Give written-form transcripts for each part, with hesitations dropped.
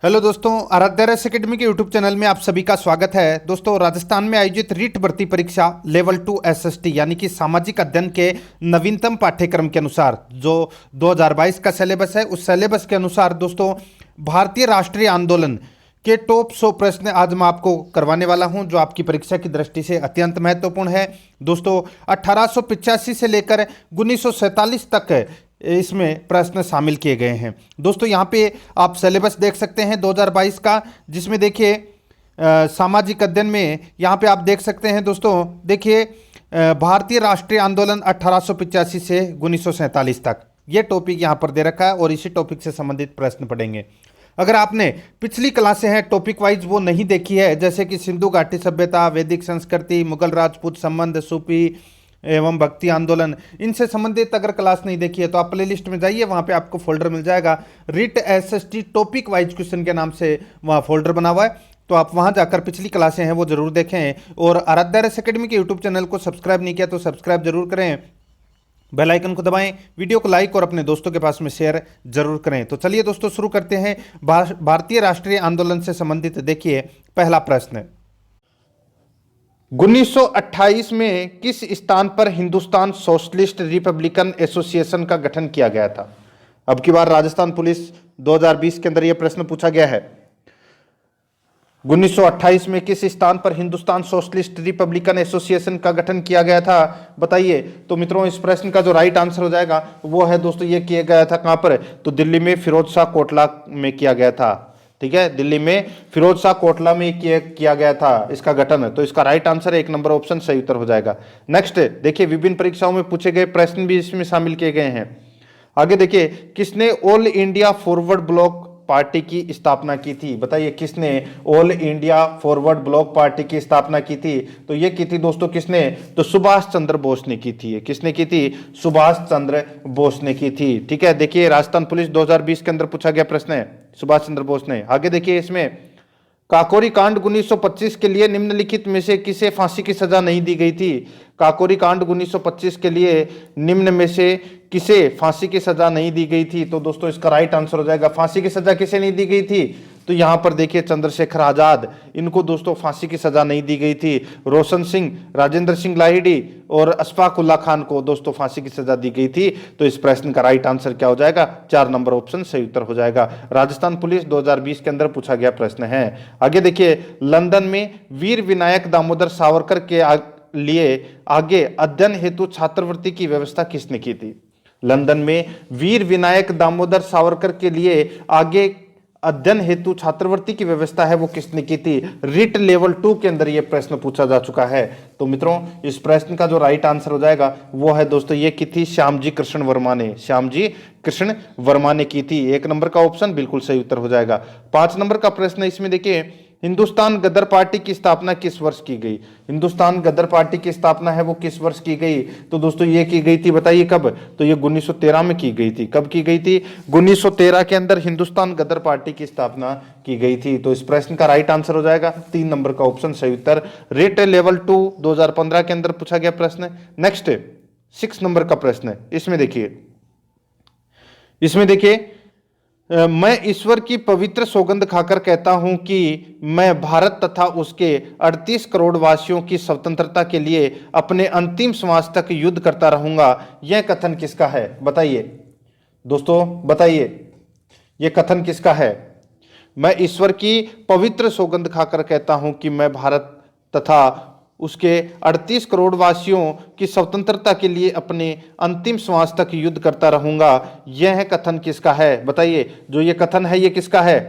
Hello दोस्तों, आराध्या रस academy के यूट्यूब चैनल में आप सभी का स्वागत है। दोस्तों, राजस्थान में आयोजित रीट भर्ती परीक्षा लेवल 2 एसएसटी यानी कि सामाजिक अध्ययन के नवीनतम पाठ्यक्रम के अनुसार जो 2022 का सिलेबस है, उस सिलेबस के अनुसार दोस्तों भारतीय राष्ट्रीय आंदोलन के टॉप 100 प्रश्न आज मैं आपको करवाने वाला हूं, जो आपकी परीक्षा की दृष्टि से अत्यंत महत्वपूर्ण है। दोस्तों, 1885 से लेकर 1947 तक इसमें प्रश्न शामिल किए गए हैं। दोस्तों, यहाँ पे आप सिलेबस देख सकते हैं 2022 का, जिसमें देखिए सामाजिक अध्ययन में यहाँ पे आप देख सकते हैं दोस्तों, देखिए भारतीय राष्ट्रीय आंदोलन 1885 से 1947 तक, ये टॉपिक यहाँ पर दे रखा है और इसी टॉपिक से संबंधित प्रश्न पढ़ेंगे। अगर आपने पिछली क्लासें हैं टॉपिक वाइज वो नहीं देखी है, जैसे कि सिंधु घाटी सभ्यता, वैदिक संस्कृति, मुगल राजपूत संबंध, सूफी एवं भक्ति आंदोलन, इनसे संबंधित अगर क्लास नहीं देखी है तो आप प्लेलिस्ट में जाइए, वहाँ पे आपको फोल्डर मिल जाएगा writ SST topic wise question के नाम से वहाँ फोल्डर बना हुआ है। तो आप वहाँ जाकर पिछली क्लासें हैं वो जरूर देखें, और आराध्या रस एकेडमी के यूट्यूब चैनल को सब्सक्राइब नहीं किया तो सब्सक्राइब जरूर करें, बेल आइकन को दबाएं, वीडियो को लाइक और अपने दोस्तों के पास में शेयर जरूर करें। तो चलिए दोस्तों शुरू करते हैं। भारतीय राष्ट्रीय आंदोलन से संबंधित देखिए पहला प्रश्न, 1928 में किस स्थान पर हिंदुस्तान सोशलिस्ट रिपब्लिकन एसोसिएशन का गठन किया गया था? अब की बार राजस्थान पुलिस 2020 के अंदर यह प्रश्न पूछा गया है। 1928 में किस स्थान पर हिंदुस्तान सोशलिस्ट रिपब्लिकन एसोसिएशन का गठन किया गया था, बताइए। तो मित्रों, इस प्रश्न का जो राइट आंसर हो जाएगा वो है दोस्तों, ये किया गया था कहां पर? तो दिल्ली में फिरोज शाह कोटला में किया गया था। ठीक है, दिल्ली में फिरोज शाह कोटला में किया गया था इसका गठन। तो इसका राइट आंसर 1 नंबर ऑप्शन सही उत्तर हो जाएगा। नेक्स्ट देखिए, विभिन्न परीक्षाओं में पूछे गए प्रश्न भी इसमें शामिल किए गए हैं। आगे देखिए, किसने all India forward block party की स्थापना की थी? बताइए, किसने all India forward block party की स्थापना की थी? तो ये की थी दोस्तों किसने? तो सुभाष चंद्र बोस ने की थी। किसने की थी? सुभाष चंद्र बोस ने की थी। ठीक है, देखिए राजस्थान पुलिस 2020 के अंदर पूछा गया प्रश्न है, सुभाष चंद्र बोस ने। आगे देखिए, इसमें काकोरी कांड 1925 के लिए निम्नलिखित में से किसे फांसी की सजा नहीं दी गई थी? काकोरी कांड 1925 के लिए निम्न में से किसे फांसी की सजा नहीं दी गई थी? तो दोस्तों इसका राइट आंसर हो जाएगा, फांसी की सजा किसे नहीं दी गई थी? तो यहां पर देखिए चंद्रशेखर आजाद, इनको दोस्तों फांसी की सजा नहीं दी गई थी। रोशन सिंह, राजेंद्र सिंह लाहिड़ी और अशफाक उल्ला खान को दोस्तों फांसी की सजा दी गई थी। तो इस प्रश्न का राइट आंसर क्या हो जाएगा? 4 नंबर ऑप्शन सही उत्तर हो जाएगा। राजस्थान पुलिस 2020 के अंदर पूछा गया प्रश्न है। आगे देखिए, लंदन में वीर विनायक दामोदर सावरकर के लिए आगे अध्ययन हेतु छात्रवृत्ति की व्यवस्था किसने की थी? लंदन में वीर विनायक दामोदर सावरकर के लिए आगे अध्ययन हेतु छात्रवृत्ति की व्यवस्था है वो किसने की थी? रिट लेवल 2 के अंदर यह प्रश्न पूछा जा चुका है। तो मित्रों, इस प्रश्न का जो राइट आंसर हो जाएगा वो है दोस्तों, ये की थी श्यामजी कृष्ण वर्मा ने। श्यामजी कृष्ण वर्मा ने की थी। 1 नंबर का ऑप्शन बिल्कुल सही उत्तर हो जाएगा। 5 नंबर का प्रश्न, इसमें देखिए, हिंदुस्तान गदर पार्टी की स्थापना किस वर्ष की गई? हिंदुस्तान गदर पार्टी की स्थापना है वो किस वर्ष की गई? तो दोस्तों ये की गई थी, बताइए कब? तो ये 1913 में की गई थी। कब की गई थी? 1913 के अंदर हिंदुस्तान गदर पार्टी की स्थापना की गई थी। तो इस प्रश्न का राइट आंसर हो जाएगा 3 नंबर का ऑप्शन सही उत्तर। रेट लेवल 2 2015 के अंदर पूछा गया प्रश्न। नेक्स्ट 6 नंबर का प्रश्न, इसमें देखिए, मैं ईश्वर की पवित्र सौगंध खाकर कहता हूं कि मैं भारत तथा उसके 38 करोड़ वासियों की स्वतंत्रता के लिए अपने अंतिम श्वास तक युद्ध करता रहूंगा। यह कथन किसका है? बताइए दोस्तों, बताइए यह कथन किसका है? मैं ईश्वर की पवित्र सौगंध खाकर कहता हूं कि मैं भारत तथा उसके 38 करोड़ वासियों की स्वतंत्रता के लिए अपने अंतिम श्वास तक युद्ध करता रहूंगा। यह कथन किसका है? बताइए, जो ये कथन है ये किसका है?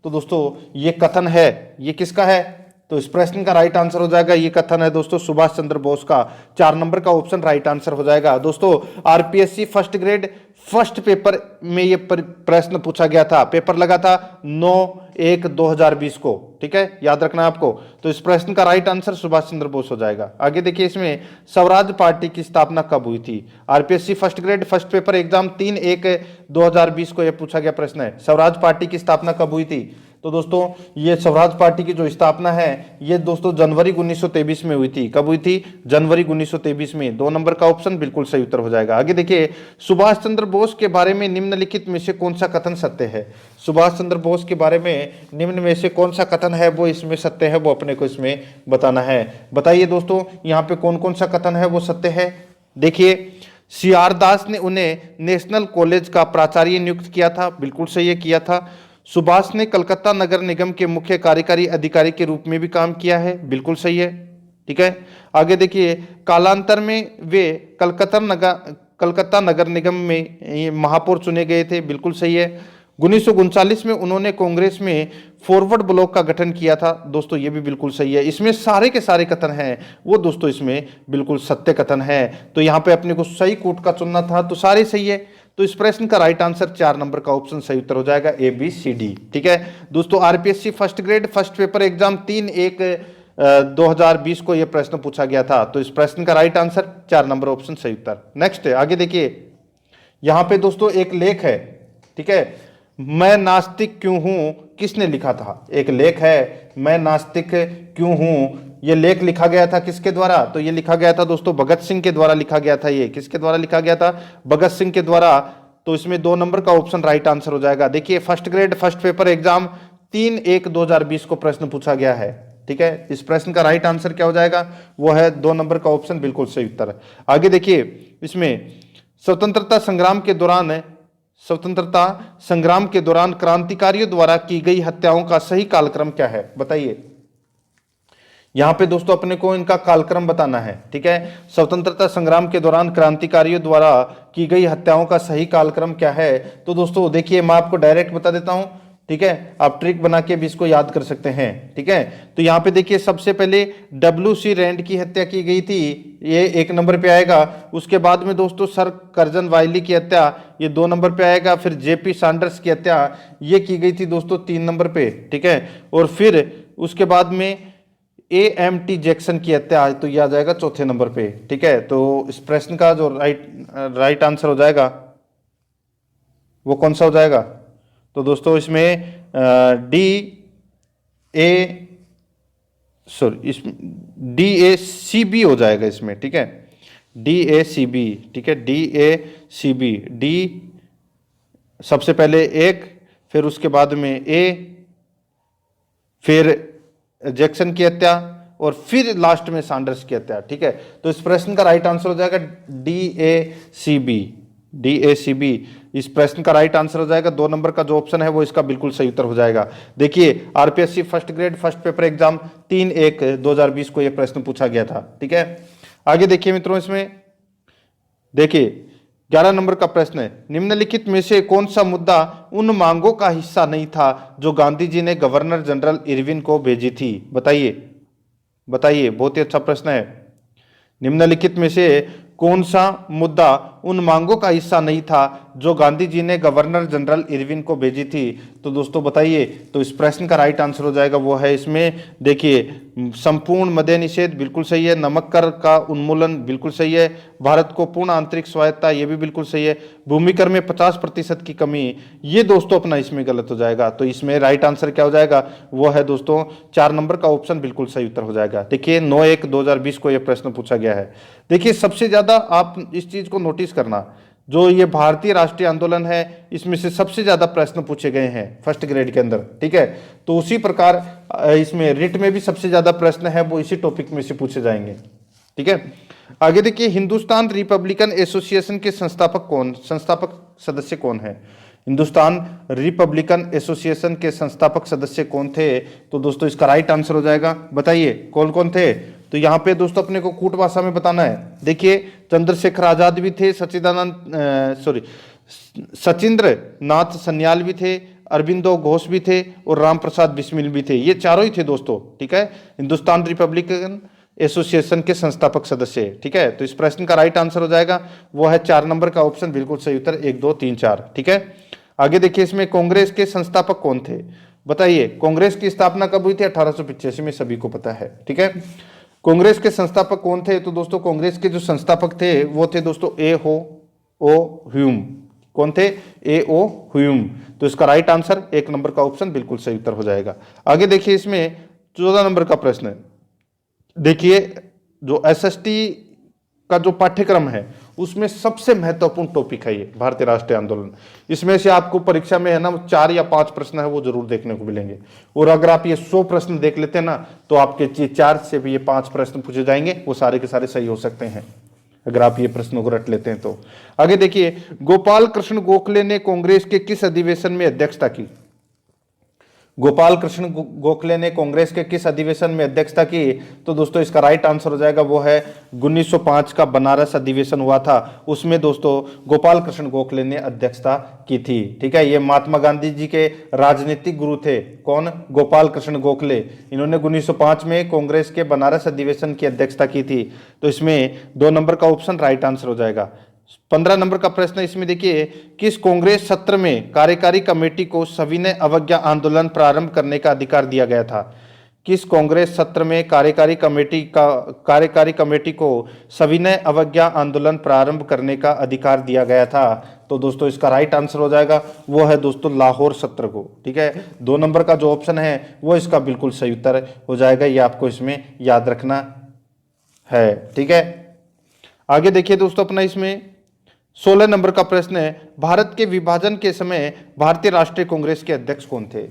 तो दोस्तों ये कथन है, ये किसका है? तो इस प्रश्न का राइट आंसर हो जाएगा, ये कथन है दोस्तों सुभाष चंद्र बोस का। 4 नंबर का ऑप्शन राइट आंसर हो जाएगा। दोस्तों RPSC first grade first paper में ये प्रश्न पूछा गया था, पेपर लगा था 9/1/2020 को। ठीक है, याद रखना आपको। तो इस प्रश्न का राइट आंसर सुभाष चंद्र बोस हो जाएगा। आगे देखिए, इसमें स्वराज पार्टी की स्थापना कब हुई थी? RPSC first grade first paper exam 3/1/2020 को यह पूछा गया प्रश्न है, स्वराज पार्टी की स्थापना कब हुई थी? तो दोस्तों ये स्वराज पार्टी की जो स्थापना है ये दोस्तों जनवरी 1923 में हुई थी। कब हुई थी? जनवरी 1923 में। 2 नंबर का ऑप्शन बिल्कुल सही उत्तर हो जाएगा। आगे देखिए, सुभाष चंद्र बोस के बारे में निम्नलिखित में से कौन सा कथन सत्य है? सुभाष चंद्र बोस के बारे में निम्न में से कौन सा कथन है वो इसमें सत्य है, वो अपने को इसमें बताना है। बताइए दोस्तों यहाँ पे कौन कौन सा कथन है वो सत्य है। देखिए, CR दास ने उन्हें नेशनल कॉलेज का प्राचार्य नियुक्त किया था, बिल्कुल सही है, किया था। सुभाष ने कलकत्ता नगर निगम के मुख्य कार्यकारी अधिकारी के रूप में भी काम किया है, बिल्कुल सही है, ठीक है। आगे देखिए, कालांतर में वे कलकत्ता नगर निगम में महापौर चुने गए थे, बिल्कुल सही है। 1939 में उन्होंने कांग्रेस में फॉरवर्ड ब्लॉक का गठन किया था, दोस्तों ये भी बिल्कुल सही है। इसमें सारे के सारे कथन हैं वो दोस्तों इसमें बिल्कुल सत्य कथन है। तो यहाँ पे अपने को सही कूट का चुनना था, तो सारे सही है। तो इस प्रश्न का राइट आंसर 4 नंबर का ऑप्शन सही उत्तर हो जाएगा, ABCD, ठीक है दोस्तों। RPSC first grade first paper exam 3/1/2020 को यह प्रश्न पूछा गया था। तो इस प्रश्न का राइट आंसर 4 नंबर ऑप्शन सही उत्तर। नेक्स्ट आगे देखिए, यहाँ पे दोस्तों एक लेख है, ठीक है, मैं नास्तिक क्यों हूं, किसने लिखा था? एक लेख है, मैं नास्तिक क्यों हूं, ये लेख लिखा गया था किसके द्वारा? तो ये लिखा गया था दोस्तों भगत सिंह के द्वारा लिखा गया था। ये किसके द्वारा लिखा गया था? भगत सिंह के द्वारा। तो इसमें 2 नंबर का ऑप्शन राइट आंसर हो जाएगा। देखिए, first grade first paper exam 3/1/2020 को प्रश्न पूछा गया है, ठीक है। इस प्रश्न का राइट आंसर क्या हो जाएगा? वो है 2 नंबर का ऑप्शन बिल्कुल सही उत्तर। आगे देखिए, इसमें स्वतंत्रता संग्राम के दौरान क्रांतिकारियों द्वारा की गई हत्याओं का सही कालक्रम क्या है? बताइए। यहां पे दोस्तों अपने को इनका कालक्रम बताना है, ठीक है। स्वतंत्रता संग्राम के दौरान क्रांतिकारियों द्वारा की गई हत्याओं का सही कालक्रम क्या है? तो दोस्तों देखिए, मैं आपको डायरेक्ट बता देता हूं, ठीक है, आप ट्रिक बना के भी इसको याद कर सकते हैं, ठीक है। तो यहाँ पे देखिए, सबसे पहले WC रैंड की हत्या की गई थी, ये 1 नंबर पे आएगा। उसके बाद में दोस्तों सर कर्जन वाइली की हत्या, ये 2 नंबर पे आएगा। फिर JP सैंडर्स की हत्या ये की गई थी दोस्तों 3 नंबर पे, ठीक है। और फिर उसके बाद में AMT जैक्सन की हत्या, तो यह आ जाएगा 4थे नंबर पे, ठीक है। तो इस प्रश्न का जो राइट आंसर हो जाएगा वो कौन सा हो जाएगा? तो दोस्तों इसमें DACB हो जाएगा इसमें, ठीक है, DACB, ठीक है, DACB। D सबसे पहले 1, फिर उसके बाद में A, फिर जैक्सन की हत्या और फिर लास्ट में सैंडर्स की हत्या, ठीक है। तो इस प्रश्न का राइट आंसर हो जाएगा DACB। इस प्रश्न का राइट आंसर हो जाएगा 2 नंबर का जो ऑप्शन है वो इसका बिल्कुल सही उत्तर हो जाएगा। देखिए, RPSC first grade first paper exam 3/1/2020 को यह प्रश्न पूछा गया था, ठीक है। आगे देखिए मित्रों, इसमें देखिए 11 नंबर का प्रश्न है, निम्नलिखित में से कौन सा मुद्दा उन मांगों का हिस्सा नहीं था जो गांधी जी ने गवर्नर जनरल इरविन को भेजी थी? बताइए, बहुत ही अच्छा प्रश्न है। निम्नलिखित में से कौन सा मुद्दा उन मांगों का हिस्सा नहीं था जो गांधी जी ने गवर्नर जनरल इरविन को भेजी थी? तो दोस्तों बताइए। तो इस प्रश्न का राइट आंसर हो जाएगा वो है इसमें, देखिए, संपूर्ण मद्य निषेध बिल्कुल सही है, नमक कर का उन्मूलन बिल्कुल सही है, भारत को पूर्ण आंतरिक स्वायत्ता ये भी बिल्कुल सही है, भूमि कर में 50% की कमी, ये दोस्तों अपना इसमें गलत हो जाएगा। तो इसमें राइट आंसर क्या हो जाएगा? वो है दोस्तों 4 नंबर का ऑप्शन बिल्कुल सही उत्तर हो जाएगा। देखिए, 9/1/2020 को यह प्रश्न पूछा गया है। देखिए, सबसे ज्यादा आप इस चीज को नोटिस करना, जो ये भारतीय राष्ट्रीय आंदोलन है इसमें से सबसे ज्यादा प्रश्न पूछे गए हैं फर्स्ट ग्रेड के अंदर, ठीक है। तो उसी प्रकार इसमें रिट में भी सबसे ज्यादा प्रश्न है वो इसी टॉपिक में से पूछे जाएंगे, ठीक है। आगे देखिए, हिंदुस्तान रिपब्लिकन एसोसिएशन के संस्थापक सदस्य कौन है? हिंदुस्तान रिपब्लिकन एसोसिएशन के संस्थापक सदस्य कौन थे? तो दोस्तों इसका राइट आंसर हो जाएगा, बताइए कौन कौन थे? तो यहाँ पे दोस्तों अपने को कूट भाषा में बताना है। देखिए, चंद्रशेखर आजाद भी थे, सचिंद्र नाथ सन्याल भी थे, अरबिंदो घोष भी थे और राम प्रसाद बिस्मिल भी थे। ये चारों ही थे दोस्तों, ठीक है, हिंदुस्तान रिपब्लिकन एसोसिएशन के संस्थापक सदस्य, ठीक है। तो इस प्रश्न का राइट आंसर हो जाएगा वो है 4 नंबर का ऑप्शन बिल्कुल सही उत्तर, 1 2 3 4, ठीक है। आगे देखिए, इसमें कांग्रेस के संस्थापक कौन थे? बताइए, कांग्रेस की स्थापना कब हुई थी? 1885 में, सभी को पता है, ठीक है। कांग्रेस के संस्थापक कौन थे? तो दोस्तों कांग्रेस के जो संस्थापक थे वो थे दोस्तों A. O. Hume, कौन थे? ए ओ ह्यूम। तो इसका राइट आंसर 1 नंबर का ऑप्शन बिल्कुल सही उत्तर हो जाएगा। आगे देखिए इसमें 14 नंबर का प्रश्न है। देखिए जो एसएसटी का जो पाठ्यक्रम है उसमें सबसे महत्वपूर्ण टॉपिक है ये भारतीय राष्ट्रीय आंदोलन। इसमें से आपको परीक्षा में है ना 4 या 5 प्रश्न है वो जरूर देखने को मिलेंगे, और अगर आप ये 100 प्रश्न देख लेते हैं ना तो आपके 4 से भी ये 5 प्रश्न पूछे जाएंगे, वो सारे के सारे सही हो सकते हैं अगर आप ये प्रश्नों को रट लेते हैं तो। आगे देखिए गोपाल कृष्ण गोखले ने कांग्रेस के किस अधिवेशन में अध्यक्षता की? गोपाल कृष्ण गोखले ने कांग्रेस के किस अधिवेशन में अध्यक्षता की? तो दोस्तों इसका राइट आंसर हो जाएगा वो है 1905 का बनारस अधिवेशन हुआ था, उसमें दोस्तों गोपाल कृष्ण गोखले ने अध्यक्षता की थी। ठीक है, ये महात्मा गांधी जी के राजनीतिक गुरु थे। कौन? गोपाल कृष्ण गोखले। इन्होंने 1905 में कांग्रेस के बनारस अधिवेशन की अध्यक्षता की थी। तो इसमें 2 नंबर का ऑप्शन राइट आंसर हो जाएगा। 15 नंबर का प्रश्न इसमें देखिए किस कांग्रेस सत्र में कार्यकारी कमेटी को सविनय अवज्ञा आंदोलन प्रारंभ करने का अधिकार दिया गया था? किस कांग्रेस सत्र में कार्यकारी कमेटी को सविनय अवज्ञा आंदोलन प्रारंभ करने का अधिकार दिया गया था? तो दोस्तों इसका राइट आंसर हो जाएगा वो है दोस्तों लाहौर सत्र को। ठीक है, 2 नंबर का जो ऑप्शन है वो इसका बिल्कुल सही उत्तर हो जाएगा, ये आपको इसमें याद रखना है। ठीक है, आगे देखिए दोस्तों अपना इसमें 16 नंबर का प्रश्न है भारत के विभाजन के समय भारतीय राष्ट्रीय कांग्रेस के अध्यक्ष कौन थे?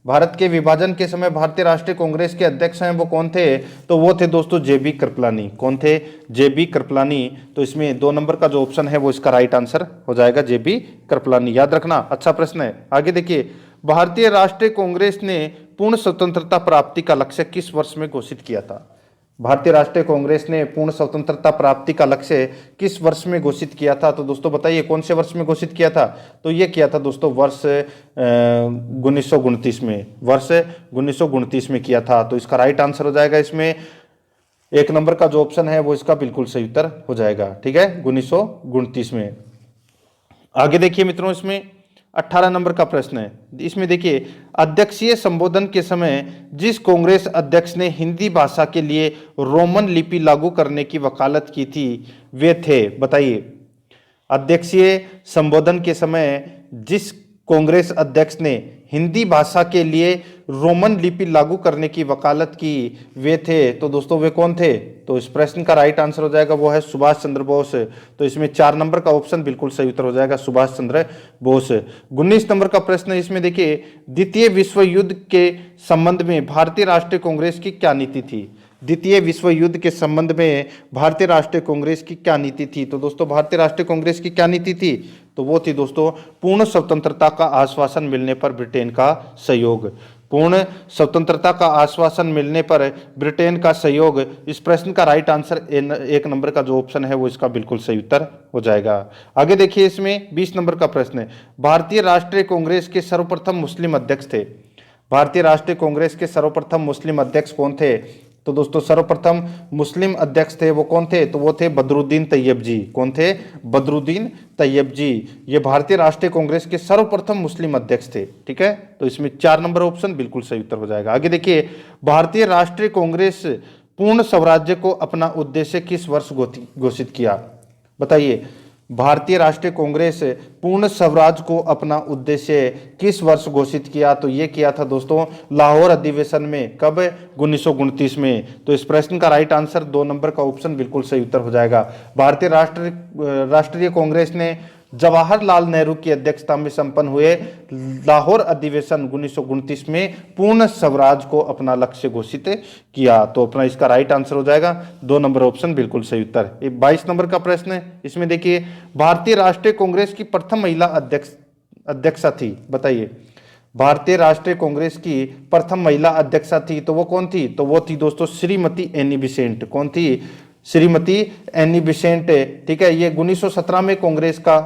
भारत के विभाजन के समय भारतीय राष्ट्रीय कांग्रेस के अध्यक्ष हैं वो कौन थे? तो वो थे दोस्तों जेबी कृपलानी। कौन थे? जेबी कृपलानी। तो इसमें 2 नंबर का जो ऑप्शन है वो इसका राइट आंसर हो जाएगा जेबी कृपलानी, याद रखना, अच्छा प्रश्न है। आगे देखिए भारतीय राष्ट्रीय कांग्रेस ने पूर्ण स्वतंत्रता प्राप्ति का लक्ष्य किस वर्ष में घोषित किया था? भारतीय राष्ट्रीय कांग्रेस ने पूर्ण स्वतंत्रता प्राप्ति का लक्ष्य किस वर्ष में घोषित किया था? तो दोस्तों बताइए कौन से वर्ष में घोषित किया था? तो ये किया था दोस्तों वर्ष 1929 में, वर्ष 1929 में किया था। तो इसका राइट आंसर हो जाएगा इसमें 1 नंबर का जो ऑप्शन है वो इसका बिल्कुल सही उत्तर हो जाएगा। ठीक है, 1929 में। आगे देखिए मित्रों इसमें 18 नंबर का प्रश्न है। इसमें देखिए अध्यक्षीय संबोधन के समय जिस कांग्रेस अध्यक्ष ने हिंदी भाषा के लिए रोमन लिपि लागू करने की वकालत की थी वे थे? बताइए अध्यक्षीय संबोधन के समय जिस कांग्रेस अध्यक्ष ने हिंदी भाषा के लिए रोमन लिपि लागू करने की वकालत की वे थे? तो दोस्तों वे कौन थे? तो इस प्रश्न का राइट आंसर हो जाएगा वो है सुभाष चंद्र बोस। तो इसमें 4 नंबर का ऑप्शन बिल्कुल सही उत्तर हो जाएगा सुभाष चंद्र बोस। 19 नंबर का प्रश्न है इसमें देखिए द्वितीय विश्व युद्ध के संबंध में भारतीय राष्ट्रीय कांग्रेस की क्या नीति थी? द्वितीय विश्व युद्ध के संबंध में भारतीय राष्ट्रीय कांग्रेस की क्या नीति थी? तो दोस्तों भारतीय राष्ट्रीय कांग्रेस की क्या नीति थी? तो वो थी दोस्तों पूर्ण स्वतंत्रता का आश्वासन मिलने पर ब्रिटेन का सहयोग। पूर्ण स्वतंत्रता का आश्वासन मिलने पर ब्रिटेन का सहयोग। इस प्रश्न का राइट आंसर 1 नंबर का जो ऑप्शन है वो इसका बिल्कुल सही उत्तर हो जाएगा। आगे देखिए इसमें 20 नंबर का प्रश्न है भारतीय राष्ट्रीय कांग्रेस के सर्वप्रथम मुस्लिम अध्यक्ष थे? भारतीय राष्ट्रीय कांग्रेस के सर्वप्रथम मुस्लिम अध्यक्ष कौन थे? तो दोस्तों सर्वप्रथम मुस्लिम अध्यक्ष थे वो कौन थे? तो वो थे बदरुद्दीन तैयब जी। कौन थे? बदरुद्दीन तैयब जी। ये भारतीय राष्ट्रीय कांग्रेस के सर्वप्रथम मुस्लिम अध्यक्ष थे। ठीक है, तो इसमें 4 नंबर ऑप्शन बिल्कुल सही उत्तर हो जाएगा। आगे देखिए भारतीय राष्ट्रीय कांग्रेस पूर्ण स्वराज्य को अपना उद्देश्य किस वर्ष घोषित किया? बताइए भारतीय राष्ट्रीय कांग्रेस पूर्ण स्वराज को अपना उद्देश्य किस वर्ष घोषित किया? तो ये किया था दोस्तों लाहौर अधिवेशन में। कब? 1929 में। तो इस प्रश्न का राइट आंसर 2 नंबर का ऑप्शन बिल्कुल सही उत्तर हो जाएगा। भारतीय राष्ट्रीय कांग्रेस ने जवाहरलाल नेहरू की अध्यक्षता में संपन्न हुए लाहौर अधिवेशन 1929 में पूर्ण स्वराज को अपना लक्ष्य घोषित किया। तो अपना इसका राइट आंसर हो जाएगा 2 नंबर ऑप्शन बिल्कुल सही उत्तर। 22 नंबर का प्रश्न है इसमें देखिए भारतीय राष्ट्रीय कांग्रेस की प्रथम महिला अध्यक्षा थी? बताइए भारतीय राष्ट्रीय कांग्रेस की प्रथम महिला अध्यक्षा थी तो वो कौन थी? तो वो थी दोस्तों श्रीमती एनी बेसेंट। कौन थी? Shrimati Annie Besant. ठीक है, ये 1917 में कांग्रेस का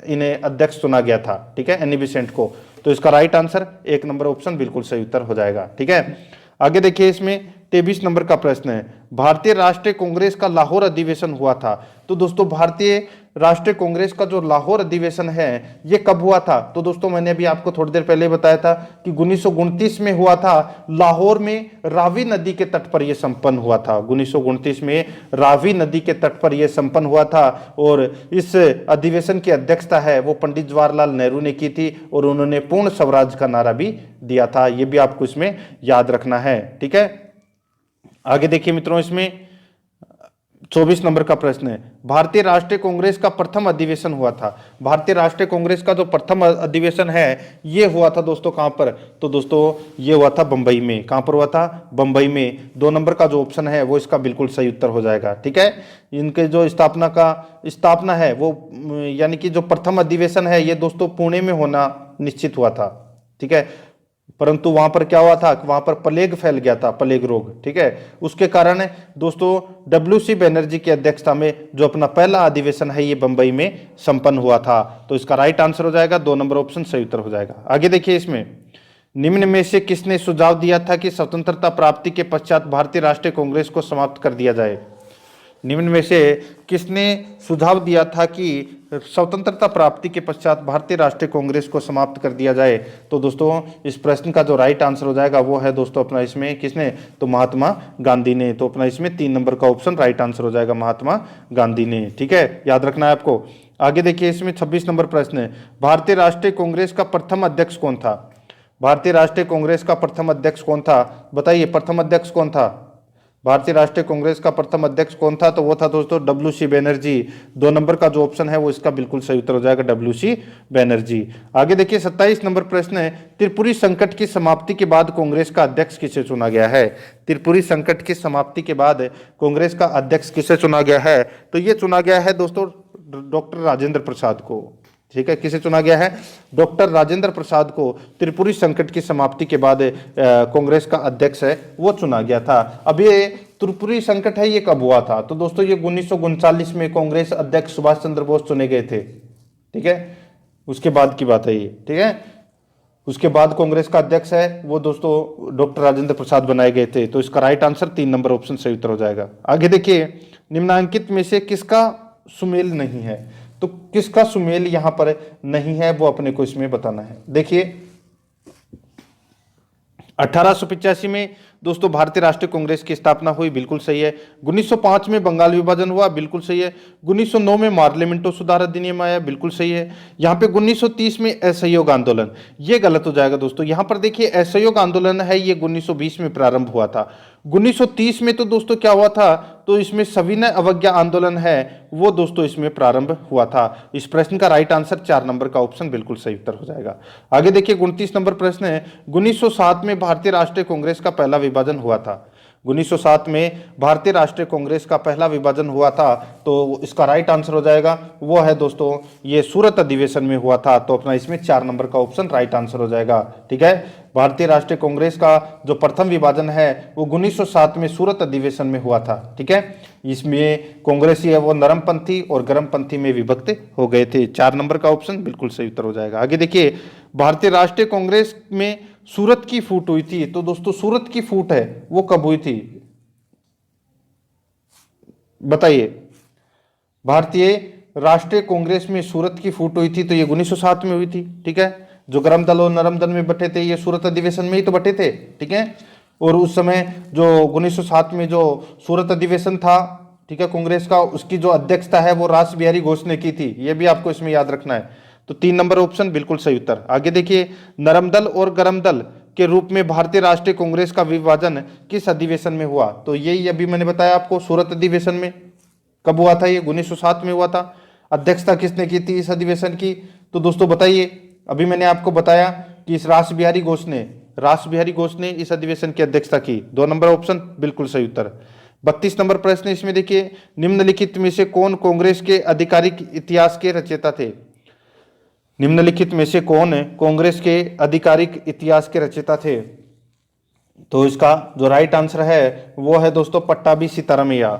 इन्हें अध्यक्ष चुना गया था। ठीक है, एनी बेसेंट को। तो इसका राइट आंसर 1 नंबर ऑप्शन बिल्कुल सही उत्तर हो जाएगा। ठीक है, आगे देखिए इसमें 23 नंबर का प्रश्न है भारतीय राष्ट्रीय कांग्रेस का लाहौर अधिवेशन हुआ था। तो दोस्तों भारतीय राष्ट्रीय कांग्रेस का जो लाहौर अधिवेशन है ये कब हुआ था? तो दोस्तों मैंने अभी आपको थोड़ी देर पहले बताया था कि 1929 में हुआ था। लाहौर में रावी नदी के तट पर यह संपन्न हुआ था। 1929 में रावी नदी के तट पर यह संपन्न हुआ था और इस अधिवेशन की अध्यक्षता है वो पंडित जवाहरलाल नेहरू ने की थी और उन्होंने पूर्ण स्वराज का नारा भी दिया था। यह भी आपको इसमें याद रखना है, ठीक है। आगे देखिए मित्रों, इसमें 24 नंबर का प्रश्न है, भारतीय राष्ट्रीय कांग्रेस का प्रथम अधिवेशन हुआ था। भारतीय राष्ट्रीय कांग्रेस का जो प्रथम अधिवेशन है ये हुआ था दोस्तों कहां पर? तो दोस्तों ये हुआ था बंबई में। कहां पर हुआ था? बंबई में। 2 नंबर का जो ऑप्शन है वो इसका बिल्कुल सही उत्तर हो जाएगा, ठीक है। इनके जो स्थापना है वो यानी कि जो प्रथम अधिवेशन है ये दोस्तों पुणे में होना निश्चित हुआ था, ठीक है। परंतु वहां पर क्या हुआ था? वहां पर प्लेग फैल गया था, प्लेग रोग, ठीक है। उसके कारण दोस्तों WC बनर्जी की अध्यक्षता में जो अपना पहला अधिवेशन है ये बंबई में संपन्न हुआ था। तो इसका राइट आंसर हो जाएगा 2 नंबर ऑप्शन सही उत्तर हो जाएगा। आगे देखिए, इसमें निम्न में से किसने सुझाव दिया था कि स्वतंत्रता प्राप्ति के पश्चात भारतीय राष्ट्रीय कांग्रेस को समाप्त कर दिया जाए? निम्न में से किसने सुझाव दिया था कि स्वतंत्रता प्राप्ति के पश्चात भारतीय राष्ट्रीय कांग्रेस को समाप्त कर दिया जाए? तो दोस्तों इस प्रश्न का जो राइट आंसर हो जाएगा वो है दोस्तों अपना इसमें किसने? तो महात्मा गांधी ने। तो अपना इसमें 3 नंबर का ऑप्शन राइट आंसर हो जाएगा, महात्मा गांधी ने, ठीक है। याद रखना है आपको। आगे देखिए, इसमें 26 नंबर प्रश्न है, भारतीय राष्ट्रीय कांग्रेस का प्रथम अध्यक्ष कौन था? भारतीय राष्ट्रीय कांग्रेस का प्रथम अध्यक्ष कौन था? बताइए, प्रथम अध्यक्ष कौन था? भारतीय राष्ट्रीय कांग्रेस का प्रथम अध्यक्ष कौन था? तो वो था दोस्तों WC बनर्जी। 2 नंबर का जो ऑप्शन है वो इसका बिल्कुल सही उत्तर हो जाएगा, WC बनर्जी। आगे देखिए, 27 नंबर प्रश्न है, त्रिपुरी संकट की समाप्ति के बाद कांग्रेस का अध्यक्ष किसे चुना गया है? त्रिपुरी संकट की समाप्ति के बाद कांग्रेस का अध्यक्ष किसे चुना गया है? तो ये चुना गया है दोस्तों डॉक्टर राजेंद्र प्रसाद को, ठीक है। किसे चुना गया है? डॉक्टर राजेंद्र प्रसाद को त्रिपुरी संकट की समाप्ति के बाद कांग्रेस का अध्यक्ष है वो चुना गया था। अब ये त्रिपुरी संकट है ये कब हुआ था? तो दोस्तों ये 1939 में कांग्रेस अध्यक्ष सुभाष चंद्र बोस चुने गए थे, ठीक है। उसके बाद की बात है ये, ठीक है। उसके बाद कांग्रेस का अध्यक्ष है वो दोस्तों डॉक्टर राजेंद्र प्रसाद बनाए गए थे। तो इसका राइट आंसर 3 नंबर ऑप्शन सही उत्तर हो जाएगा। आगे देखिए, निम्नांकित में से किसका सुमेल नहीं है? तो किसका सुमेल यहां पर नहीं है वो अपने को इसमें बताना है। देखिए, 1885 में दोस्तों भारतीय राष्ट्रीय कांग्रेस की स्थापना हुई, बिल्कुल सही है। 1905 में बंगाल विभाजन हुआ, बिल्कुल सही है। 1909 में मार्लिमेंटो सुधार अधिनियम आया, बिल्कुल सही है। यहाँ पे 1930 में असहयोग आंदोलन, ये गलत हो जाएगा दोस्तों। यहाँ पर देखिए असहयोग आंदोलन है ये 1920 में प्रारंभ हुआ था। 1930 में तो दोस्तों क्या हुआ था? तो इसमें सविनय अवज्ञा आंदोलन है वो दोस्तों इसमें प्रारंभ हुआ था। इस प्रश्न का राइट आंसर 4 नंबर का ऑप्शन बिल्कुल सही उत्तर हो जाएगा। आगे देखिए, 29 नंबर प्रश्न है, 1907 में भारतीय राष्ट्रीय कांग्रेस का पहला विभाजन हुआ था। 1907 में भारतीय राष्ट्रीय कांग्रेस का पहला विभाजन हुआ था। तो इसका राइट आंसर हो जाएगा वो है दोस्तों ये सूरत अधिवेशन में हुआ था। तो अपना इसमें 4 नंबर का ऑप्शन राइट आंसर हो जाएगा, ठीक है। भारतीय राष्ट्रीय कांग्रेस का जो प्रथम विभाजन है वो 1907 में सूरत अधिवेशन में हुआ था, ठीक है। इसमें कांग्रेसी है वो नरमपंथी और गर्मपंथी में विभक्त हो गए थे। 4 नंबर का ऑप्शन बिल्कुल सही उत्तर हो जाएगा। आगे देखिए, भारतीय राष्ट्रीय कांग्रेस में सूरत की फूट हुई थी। तो दोस्तों सूरत की फूट है वो कब हुई थी? बताइए। भारतीय राष्ट्रीय कांग्रेस में सूरत की फूट हुई थी तो ये 1907 में हुई थी, ठीक है। जो गर्म दल और नरम दल में बटे थे ये सूरत अधिवेशन में ही तो बटे थे, ठीक है। और उस समय जो 1907 में जो सूरत अधिवेशन था, ठीक है, कांग्रेस का, उसकी जो अध्यक्षता है वो रास बिहारी घोष ने की थी। ये भी आपको इसमें याद रखना है। तो 3 नंबर ऑप्शन बिल्कुल सही उत्तर। आगे देखिए, नरम दल और गर्म दल के रूप में भारतीय राष्ट्रीय कांग्रेस का विभाजन किस अधिवेशन में हुआ? तो यही अभी मैंने बताया आपको, सूरत अधिवेशन में। कब हुआ था ये? 1907 में हुआ था। अध्यक्षता किसने की थी इस अधिवेशन की? तो दोस्तों बताइए, अभी मैंने आपको बताया कि इस रास बिहारी घोष ने इस अधिवेशन की अध्यक्षता की। 2 नंबर ऑप्शन बिल्कुल सही उत्तर। 32 नंबर प्रश्न इसमें देखिए, निम्नलिखित में से कौन कांग्रेस के आधिकारिक इतिहास के रचयिता थे? निम्नलिखित में से कौन कांग्रेस के आधिकारिक इतिहास के रचयिता थे? तो इसका जो राइट आंसर है वो है दोस्तों पट्टाभी सीतारामैया।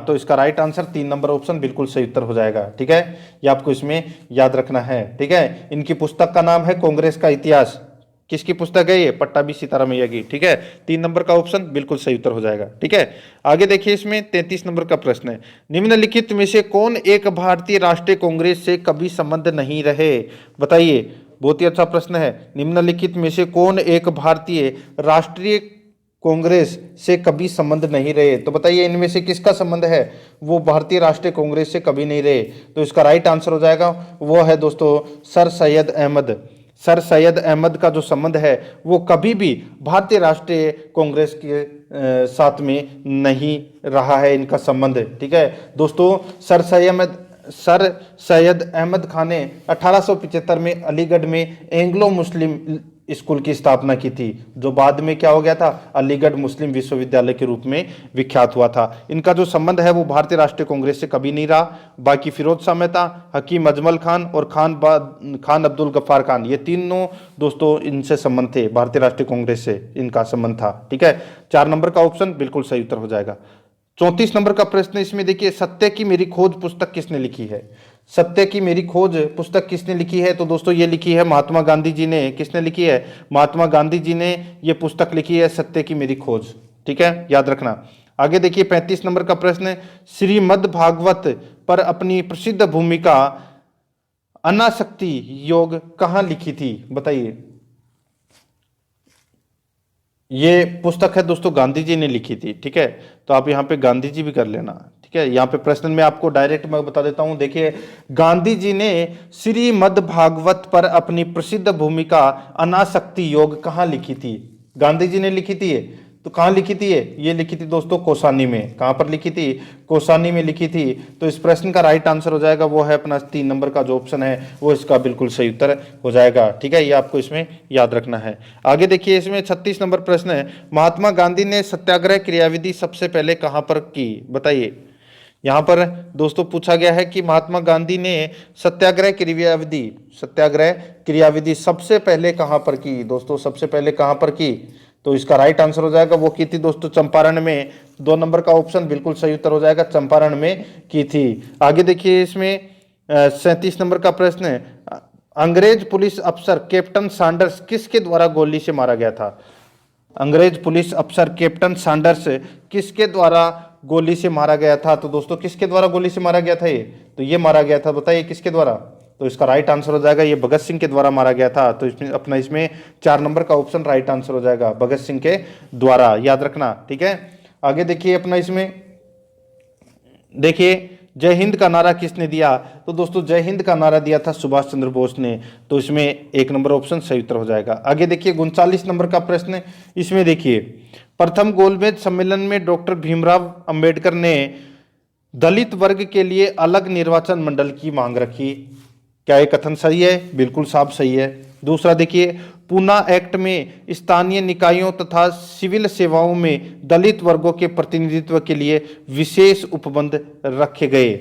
तो इसका राइट आंसर 3 नंबर ऑप्शन बिल्कुल सही उत्तर हो जाएगा, ठीक है। ये आपको इसमें याद रखना है, ठीक है। इनकी पुस्तक का नाम है कांग्रेस का इतिहास, किसकी पुस्तक है ये? पट्टाभी सीतारामैया की। ठीक है, 3 नंबर का ऑप्शन बिल्कुल सही उत्तर हो जाएगा। ठीक है, आगे देखिए, इसमें 33 नंबर का प्रश्न है, निम्नलिखित में से कौन एक भारतीय राष्ट्रीय कांग्रेस से कभी संबंध नहीं रहे? बताइए, बहुत ही अच्छा प्रश्न है। निम्नलिखित में से कौन एक भारतीय राष्ट्रीय कांग्रेस से कभी संबंध नहीं रहे? तो बताइए, इनमें से किसका संबंध है वो भारतीय राष्ट्रीय कांग्रेस से कभी नहीं रहे? तो इसका राइट आंसर हो जाएगा वो है दोस्तों सर सैयद अहमद। सर सैयद अहमद का जो संबंध है वो कभी भी भारतीय राष्ट्रीय कांग्रेस के साथ में नहीं रहा है इनका संबंध। ठीक है दोस्तों, सर सैयद अहमद खान ने 1875 में अलीगढ़ में एंग्लो मुस्लिम स्कूल की स्थापना की थी, जो बाद में क्या हो गया था? अलीगढ़ मुस्लिम विश्वविद्यालय के रूप में विख्यात हुआ था। इनका जो संबंध है वो भारतीय राष्ट्रीय कांग्रेस से कभी नहीं रहा। बाकी फिरोज शाह मेहता, हकीम अजमल खान और खान अब्दुल गफ्फार खान, ये तीनों दोस्तों इनसे संबंध थे, भारतीय राष्ट्रीय कांग्रेस से इनका संबंध था। ठीक है, 4 नंबर का ऑप्शन बिल्कुल सही उत्तर हो जाएगा। 34 नंबर का प्रश्न इसमें देखिए, सत्य की मेरी खोज पुस्तक किसने लिखी है? सत्य की मेरी खोज पुस्तक किसने लिखी है? तो दोस्तों ये लिखी है महात्मा गांधी जी ने। किसने लिखी है? महात्मा गांधी जी ने ये पुस्तक लिखी है, सत्य की मेरी खोज। ठीक है, याद रखना। आगे देखिए 35 नंबर का प्रश्न है, श्रीमद् भागवत पर अपनी प्रसिद्ध भूमिका अनासक्ति योग कहाँ लिखी थी? बताइए। ये पुस्तक है दोस्तों गांधी जी ने लिखी थी। ठीक है, तो आप यहाँ पे गांधी जी भी कर लेना। ठीक है, यहाँ पे प्रश्न में आपको डायरेक्ट मैं बता देता हूँ। देखिए, गांधी जी ने श्रीमद् भागवत पर अपनी प्रसिद्ध भूमिका अनासक्ति योग कहाँ लिखी थी? गांधी जी ने लिखी थी। तो कहाँ लिखी थी ये लिखी थी दोस्तों कौसानी में। कहाँ पर लिखी थी? कौसानी में लिखी थी। तो इस प्रश्न का राइट आंसर हो जाएगा वो है अपना 3 नंबर का जो ऑप्शन है वो इसका बिल्कुल सही उत्तर हो जाएगा। ठीक है, ये आपको इसमें याद रखना है। आगे देखिए, इसमें 36 नंबर प्रश्न है, महात्मा गांधी ने सत्याग्रह क्रियाविधि सबसे पहले कहाँ पर की? बताइए। यहाँ पर दोस्तों पूछा गया है कि महात्मा गांधी ने सत्याग्रह क्रियाविधि सबसे पहले कहाँ पर की? दोस्तों सबसे पहले कहाँ पर की? तो इसका राइट आंसर हो जाएगा वो की थी दोस्तों चंपारण में। 2 नंबर का ऑप्शन बिल्कुल सही उत्तर हो जाएगा, चंपारण में की थी। आगे देखिए, इसमें 37 नंबर का प्रश्न है, अंग्रेज पुलिस अफसर कैप्टन सैंडर्स किसके द्वारा गोली से मारा गया था? अंग्रेज पुलिस अफसर कैप्टन सैंडर्स किसके द्वारा गोली से मारा गया था? तो दोस्तों किसके द्वारा गोली से मारा गया था ये? तो ये मारा गया था, बताइए किसके द्वारा? तो इसका राइट आंसर हो जाएगा ये भगत सिंह के द्वारा मारा गया था। तो इसमें 4 नंबर का ऑप्शन राइट आंसर हो जाएगा, भगत सिंह के द्वारा, याद रखना। ठीक है, आगे देखिए अपना इसमें देखिए, जय हिंद का नारा किसने दिया? तो दोस्तों जय हिंद का नारा दिया था सुभाष चंद्र बोस ने। तो इसमें 1 नंबर ऑप्शन सही उत्तर हो जाएगा। आगे देखिए 39 नंबर का प्रश्न, इसमें देखिए, प्रथम गोलमेज सम्मेलन में डॉक्टर भीमराव अंबेडकर ने दलित वर्ग के लिए अलग निर्वाचन मंडल की मांग रखी। क्या ये कथन सही है? बिल्कुल साफ सही है। दूसरा देखिए, पूना एक्ट में स्थानीय निकायों तथा सिविल सेवाओं में दलित वर्गों के प्रतिनिधित्व के लिए विशेष उपबंध रखे गए।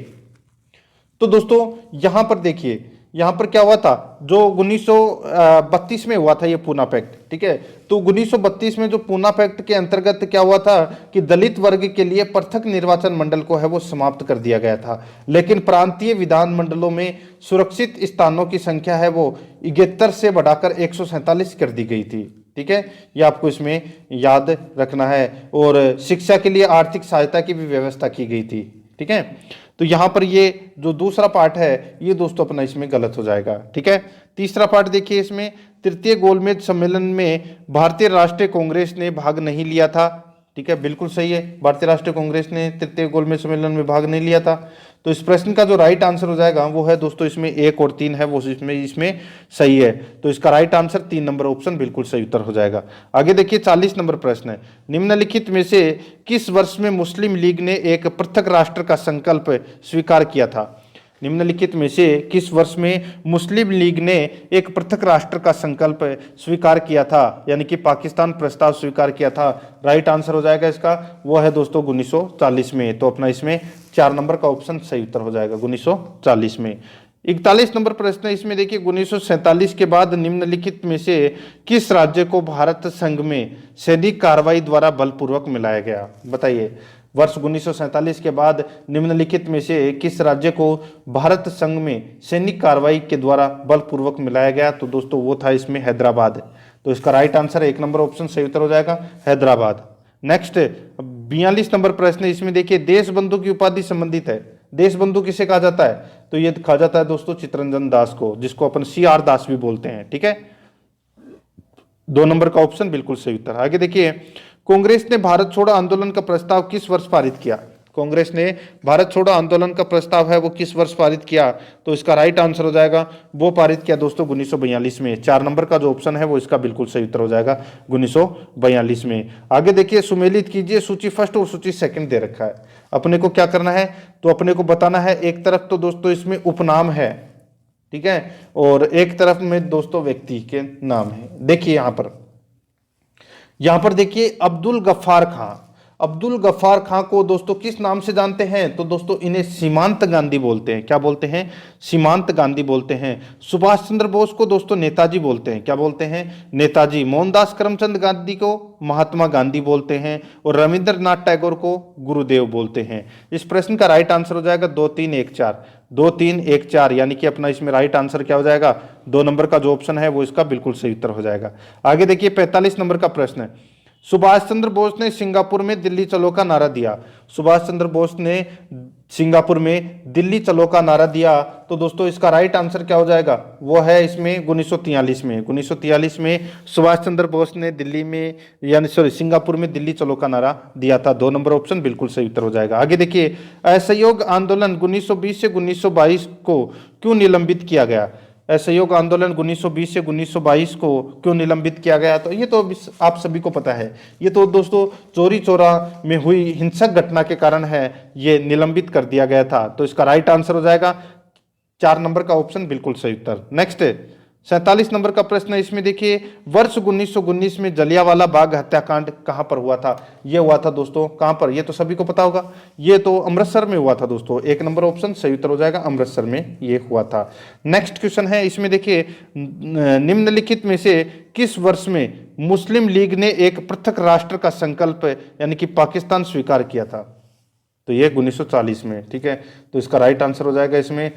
तो दोस्तों यहां पर देखिए, यहां पर क्या हुआ था, जो 1932 में हुआ था ये पूना पैक्ट। ठीक है, तो 1932 में जो पूना पैक्ट के अंतर्गत क्या हुआ था कि दलित वर्ग के लिए पृथक निर्वाचन मंडल को है वो समाप्त कर दिया गया था, लेकिन प्रांतीय विधान मंडलों में सुरक्षित स्थानों की संख्या है वो 71 से बढ़ाकर 147 कर दी गई थी। ठीक है, ये आपको इसमें याद रखना है। और शिक्षा के लिए आर्थिक सहायता की भी व्यवस्था की गई थी। ठीक है, तो यहां पर ये जो दूसरा पार्ट है ये दोस्तों अपना इसमें गलत हो जाएगा। ठीक है, तीसरा पार्ट देखिए, इसमें तृतीय गोलमेज सम्मेलन में भारतीय राष्ट्रीय कांग्रेस ने भाग नहीं लिया था। ठीक है, बिल्कुल सही है, भारतीय राष्ट्रीय कांग्रेस ने तृतीय गोलमेज सम्मेलन में भाग नहीं लिया था। तो इस प्रश्न का जो राइट आंसर हो जाएगा वो है दोस्तों इसमें 1 और 3 है वो इसमें सही है। तो इसका राइट आंसर 3 नंबर ऑप्शन बिल्कुल सही उत्तर हो जाएगा। आगे देखिए 40 नंबर प्रश्न है, निम्नलिखित में से किस वर्ष में मुस्लिम लीग ने एक पृथक राष्ट्र का संकल्प स्वीकार किया था? निम्नलिखित में से किस वर्ष में मुस्लिम लीग ने एक पृथक राष्ट्र का संकल्प स्वीकार किया था, यानी कि पाकिस्तान प्रस्ताव स्वीकार किया था? राइट आंसर हो जाएगा इसका वो है दोस्तों 1940 में। तो अपना इसमें 4 नंबर का ऑप्शन सही उत्तर हो जाएगा 1940 में। 41 नंबर प्रश्न है, इसमें देखिए 1947 के बाद निम्नलिखित में से किस राज्य को भारत संघ में सैनिक कार्रवाई द्वारा बलपूर्वक मिलाया गया? बताइए, वर्ष 1947 के बाद निम्नलिखित में से किस राज्य को भारत संघ में सैनिक कार्रवाई के द्वारा बलपूर्वक मिलाया गया? तो दोस्तों वो था इसमें हैदराबाद। तो इसका राइट आंसर है 1 नंबर ऑप्शन सही उत्तर हो जाएगा हैदराबाद। नेक्स्ट 42 नंबर प्रश्न है, इसमें देखिए देश बंधु की उपाधि संबंधित है। देश बंधु किसे कहा जाता है? तो ये कहा जाता है दोस्तों चित्तरंजन दास को, जिसको अपन CR दास भी बोलते हैं। ठीक है, 2 नंबर का ऑप्शन बिल्कुल सही उत्तर। आगे देखिए कांग्रेस ने भारत छोड़ो आंदोलन का प्रस्ताव किस वर्ष पारित किया? कांग्रेस ने भारत छोड़ो आंदोलन का प्रस्ताव है वो किस वर्ष पारित किया? तो इसका राइट आंसर हो जाएगा वो पारित किया दोस्तों 1942 में। 4 नंबर का जो ऑप्शन है वो इसका बिल्कुल सही उत्तर हो जाएगा 1942 में। आगे देखिए सुमेलित कीजिए, सूची फर्स्ट और सूची सेकंड दे रखा है। अपने को क्या करना है? तो अपने को बताना है, एक तरफ तो दोस्तों इसमें उपनाम है, ठीक है, और एक तरफ में दोस्तों व्यक्ति के नाम है। देखिए यहां पर देखिए अब्दुल गफ्फार खां। अब्दुल गफ्फार खां को दोस्तों किस नाम से जानते हैं? तो दोस्तों इन्हें सीमांत गांधी बोलते हैं। क्या बोलते हैं? सीमांत गांधी बोलते हैं। सुभाष चंद्र बोस को दोस्तों नेताजी बोलते हैं। क्या बोलते हैं? नेताजी। मोहनदास करमचंद गांधी को महात्मा गांधी बोलते हैं और रविंद्रनाथ टैगोर को गुरुदेव बोलते हैं। इस प्रश्न का राइट आंसर हो जाएगा 2 3 1 4, 2 3 1 4, यानी कि अपना इसमें राइट आंसर क्या हो जाएगा? 2 नंबर का जो ऑप्शन है वो इसका बिल्कुल सही उत्तर हो जाएगा। आगे देखिए 45 नंबर का प्रश्न है, सुभाष चंद्र बोस ने सिंगापुर में दिल्ली चलो का नारा दिया। सुभाष चंद्र बोस ने सिंगापुर में दिल्ली चलो का नारा दिया, तो दोस्तों इसका राइट आंसर क्या हो जाएगा? वो है इसमें 1943 में। 1943 में सुभाष चंद्र बोस ने दिल्ली में यानी सिंगापुर में दिल्ली चलो का नारा दिया था। 2 नंबर ऑप्शन बिल्कुल सही उत्तर हो जाएगा। आगे देखिए असहयोग आंदोलन 1920 से 1922 को क्यों निलंबित किया गया? असहयोग आंदोलन 1920 से 1922 को क्यों निलंबित किया गया? तो ये तो आप सभी को पता है, ये तो दोस्तों चोरी चौरा में हुई हिंसक घटना के कारण है ये निलंबित कर दिया गया था। तो इसका राइट आंसर हो जाएगा 4 नंबर का ऑप्शन बिल्कुल सही उत्तर। नेक्स्ट 47 नंबर का प्रश्न है, इसमें देखिए वर्ष 1919 में जलियांवाला बाग हत्याकांड कहां पर हुआ था? ये हुआ था दोस्तों कहां पर? ये तो सभी को पता होगा, ये तो अमृतसर में हुआ था दोस्तों। 1 नंबर ऑप्शन सही उत्तर हो जाएगा, अमृतसर में ये हुआ था। नेक्स्ट क्वेश्चन है, इसमें देखिए निम्नलिखित में से किस वर्ष में मुस्लिम लीग ने एक पृथक राष्ट्र का संकल्प यानी कि पाकिस्तान स्वीकार किया था? तो ये 1940 में। ठीक है, तो इसका राइट आंसर हो जाएगा इसमें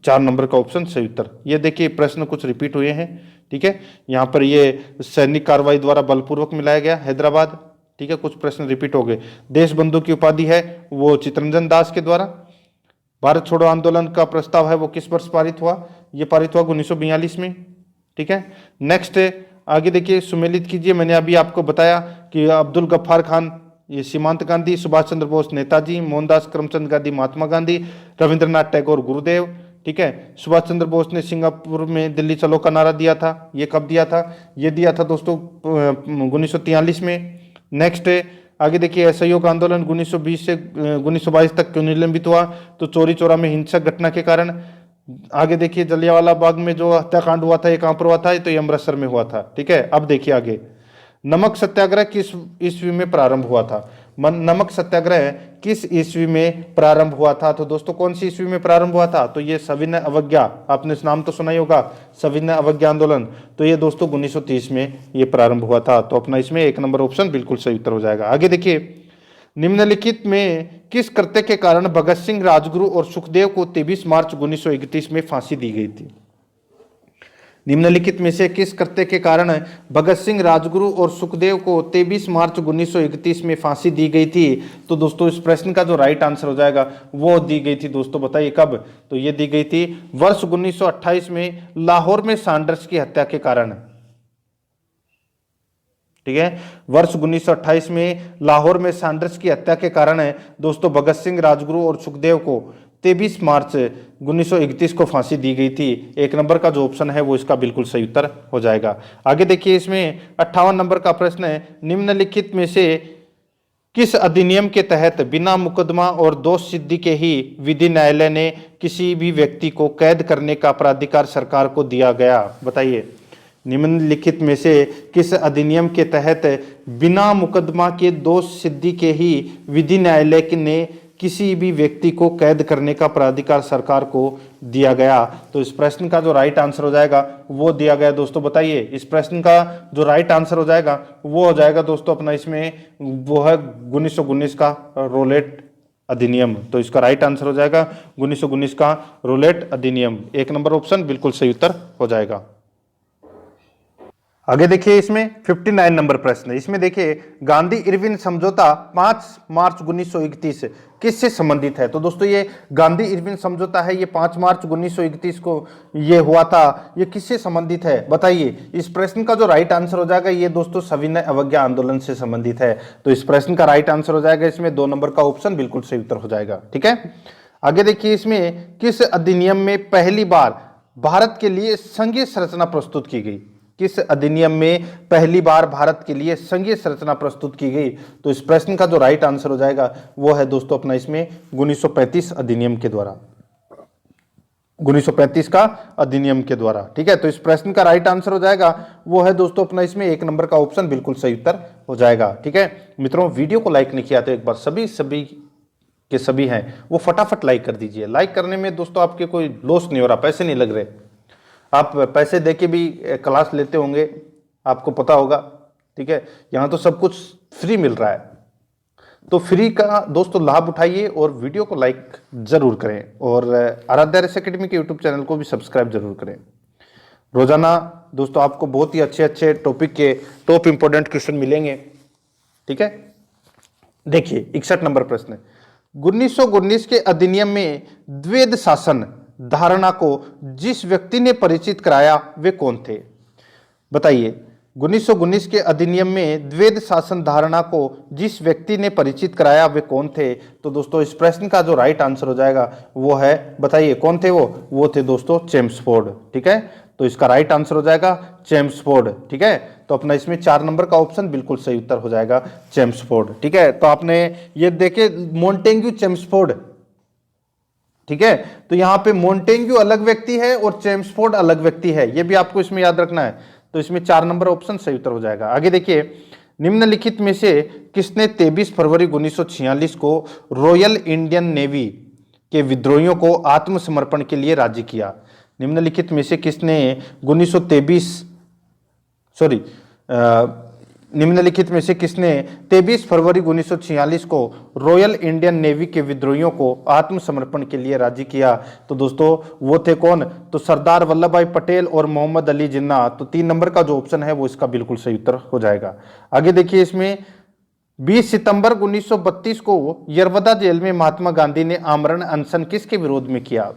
4 नंबर का ऑप्शन सही उत्तर। ये देखिए प्रश्न कुछ रिपीट हुए हैं। ठीक है, यहाँ पर ये सैनिक कार्रवाई द्वारा बलपूर्वक मिलाया गया हैदराबाद। ठीक है, कुछ प्रश्न रिपीट हो गए। देश बंधु की उपाधि है वो चित्तरंजन दास के द्वारा। भारत छोड़ो आंदोलन का प्रस्ताव है वो किस वर्ष पारित हुआ? ये पारित हुआ 1942 में। ठीक है, नेक्स्ट आगे देखिए सुमेलित कीजिए। मैंने अभी आपको बताया कि अब्दुल गफ्फार खान ये सीमांत गांधी, सुभाष चंद्र बोस नेताजी, मोहनदास करमचंद गांधी महात्मा गांधी, रविंद्रनाथ टैगोर गुरुदेव। ठीक है, सुभाष चंद्र बोस ने सिंगापुर में दिल्ली चलो का नारा दिया था। ये कब दिया था? ये दिया था दोस्तों 1943 में। नेक्स्ट आगे देखिए असहयोग आंदोलन 1920 से 1922 तक क्यों निलंबित हुआ? तो चोरी चोरा में हिंसक घटना के कारण। आगे देखिए जलियांवाला बाग में जो हत्याकांड हुआ था ये कहां पर हुआ था? तो ये अमृतसर में हुआ था। ठीक है, अब देखिए आगे नमक सत्याग्रह किस ईस्वी में प्रारंभ हुआ था? नमक सत्याग्रह किस ईस्वी में प्रारंभ हुआ था? तो दोस्तों कौन सी ईस्वी में प्रारंभ हुआ था? तो ये सविनय अवज्ञा, आपने इस नाम तो सुना ही होगा, सविनय अवज्ञा आंदोलन। तो ये दोस्तों 1930 में ये प्रारंभ हुआ था। तो अपना इसमें 1 नंबर ऑप्शन बिल्कुल सही उत्तर हो जाएगा। आगे देखिए निम्नलिखित में किस कृत्य के कारण भगत सिंह, राजगुरु और सुखदेव को 23 मार्च 1931 में फांसी दी गई थी? निम्नलिखित में से किस कृत्य के कारण भगत सिंह, राजगुरु और सुखदेव को 23 मार्च 1931 में फांसी दी गई थी? तो दोस्तों इस प्रश्न का जो राइट आंसर हो जाएगा वो दी गई थी दोस्तों, बताइए कब? तो ये दी गई थी वर्ष 1928 में लाहौर में सैंडर्स की हत्या के कारण। ठीक है, वर्ष 1928 में लाहौर में सैंडर्स की हत्या के कारण दोस्तों भगत सिंह, राजगुरु और सुखदेव को 23 मार्च 1931 को फांसी दी गई थी। 1 नंबर का जो ऑप्शन है वो इसका बिल्कुल सही उत्तर हो जाएगा। आगे देखिए इसमें 58 नंबर का प्रश्न है, निम्नलिखित में से किस अधिनियम के तहत बिना मुकदमा और दोष सिद्धि के ही विधि न्यायालय ने किसी भी व्यक्ति को कैद करने का प्राधिकार सरकार को दिया गया? बताइए निम्नलिखित में से किस अधिनियम के तहत बिना मुकदमा के दोष सिद्धि के ही विधि न्यायालय ने किसी भी व्यक्ति को कैद करने का प्राधिकार सरकार को दिया गया? तो इस प्रश्न का जो राइट आंसर हो जाएगा वो दिया गया दोस्तों, बताइए इस प्रश्न का जो राइट आंसर हो जाएगा वो हो जाएगा दोस्तों अपना इसमें वो है 1919 का रोलेट अधिनियम। तो इसका राइट आंसर हो जाएगा 1919 का रोलेट अधिनियम। 1 नंबर ऑप्शन बिल्कुल सही उत्तर हो जाएगा। आगे देखिए इसमें 59 नंबर प्रश्न है। इसमें देखिए गांधी इरविन समझौता 5 मार्च 1931 किससे संबंधित है? तो दोस्तों ये गांधी इरविन समझौता है, ये 5 मार्च 1931 को ये हुआ था। ये किससे संबंधित है बताइए? इस प्रश्न का जो राइट आंसर हो जाएगा ये दोस्तों सविनय अवज्ञा आंदोलन से संबंधित है। तो इस प्रश्न का राइट आंसर हो जाएगा इसमें 2 नंबर का ऑप्शन बिल्कुल सही उत्तर हो जाएगा। ठीक है, आगे देखिए इसमें किस अधिनियम में पहली बार भारत के लिए संघीय संरचना प्रस्तुत की गई? किस अधिनियम में पहली बार भारत के लिए संघीय संरचना प्रस्तुत की गई? तो इस प्रश्न का जो राइट आंसर हो जाएगा वो है दोस्तों अपना इसमें 1935 अधिनियम के द्वारा, 1935 का अधिनियम के द्वारा। ठीक है, तो इस प्रश्न का राइट आंसर हो जाएगा वो है दोस्तों अपना इसमें 1 नंबर का ऑप्शन बिल्कुल सही उत्तर हो जाएगा। ठीक है मित्रों, वीडियो को लाइक नहीं किया तो एक बार सभी के सभी हैं वो फटाफट लाइक कर दीजिए। लाइक करने में दोस्तों आपके कोई लॉस नहीं हो रहा, पैसे नहीं लग रहे। आप पैसे देके भी क्लास लेते होंगे, आपको पता होगा। ठीक है, यहाँ तो सब कुछ फ्री मिल रहा है, तो फ्री का दोस्तों लाभ उठाइए और वीडियो को लाइक जरूर करें और आराध्या रेस एकेडमी के यूट्यूब चैनल को भी सब्सक्राइब जरूर करें। रोजाना दोस्तों आपको बहुत ही अच्छे अच्छे टॉपिक के टॉप इंपोर्टेंट क्वेश्चन मिलेंगे। ठीक है, देखिए 61 नंबर प्रश्न, 1919 के अधिनियम में द्वैध शासन धारणा को जिस व्यक्ति ने परिचित कराया वे कौन थे? बताइए, 1919 के अधिनियम में द्वैध शासन धारणा को जिस व्यक्ति ने परिचित कराया वे कौन थे? तो दोस्तों इस प्रश्न का जो राइट आंसर हो जाएगा वो है, बताइए कौन थे वो थे दोस्तों चेम्सफोर्ड। ठीक है, तो इसका राइट आंसर हो जाएगा चेम्सफोर्ड। ठीक है, तो अपना इसमें 4 नंबर का ऑप्शन बिल्कुल सही उत्तर हो जाएगा चेम्सफोर्ड। ठीक है, तो आपने ये देखे मोंटेग्यू चेम्सफोर्ड। ठीक है, तो यहां पे मोंटेग्यू अलग व्यक्ति है और चेम्सफोर्ड अलग व्यक्ति है, ये भी आपको इसमें याद रखना है। तो इसमें 4 नंबर ऑप्शन सही उत्तर हो जाएगा। आगे देखिए, निम्नलिखित में से किसने 23 फरवरी 1946 को रॉयल इंडियन नेवी के विद्रोहियों को आत्मसमर्पण के लिए राजी किया? निम्नलिखित में से किसने निम्नलिखित में से किसने 23 फरवरी 1946 को रॉयल इंडियन नेवी के विद्रोहियों को आत्मसमर्पण के लिए राजी किया? तो दोस्तों वो थे कौन? तो सरदार वल्लभ भाई पटेल और मोहम्मद अली जिन्ना। तो 3 नंबर का जो ऑप्शन है वो इसका बिल्कुल सही उत्तर हो जाएगा। आगे देखिए, इसमें 20 सितंबर 1932 को यरवदा जेल में महात्मा गांधी ने आमरण अनशन किसके विरोध में किया?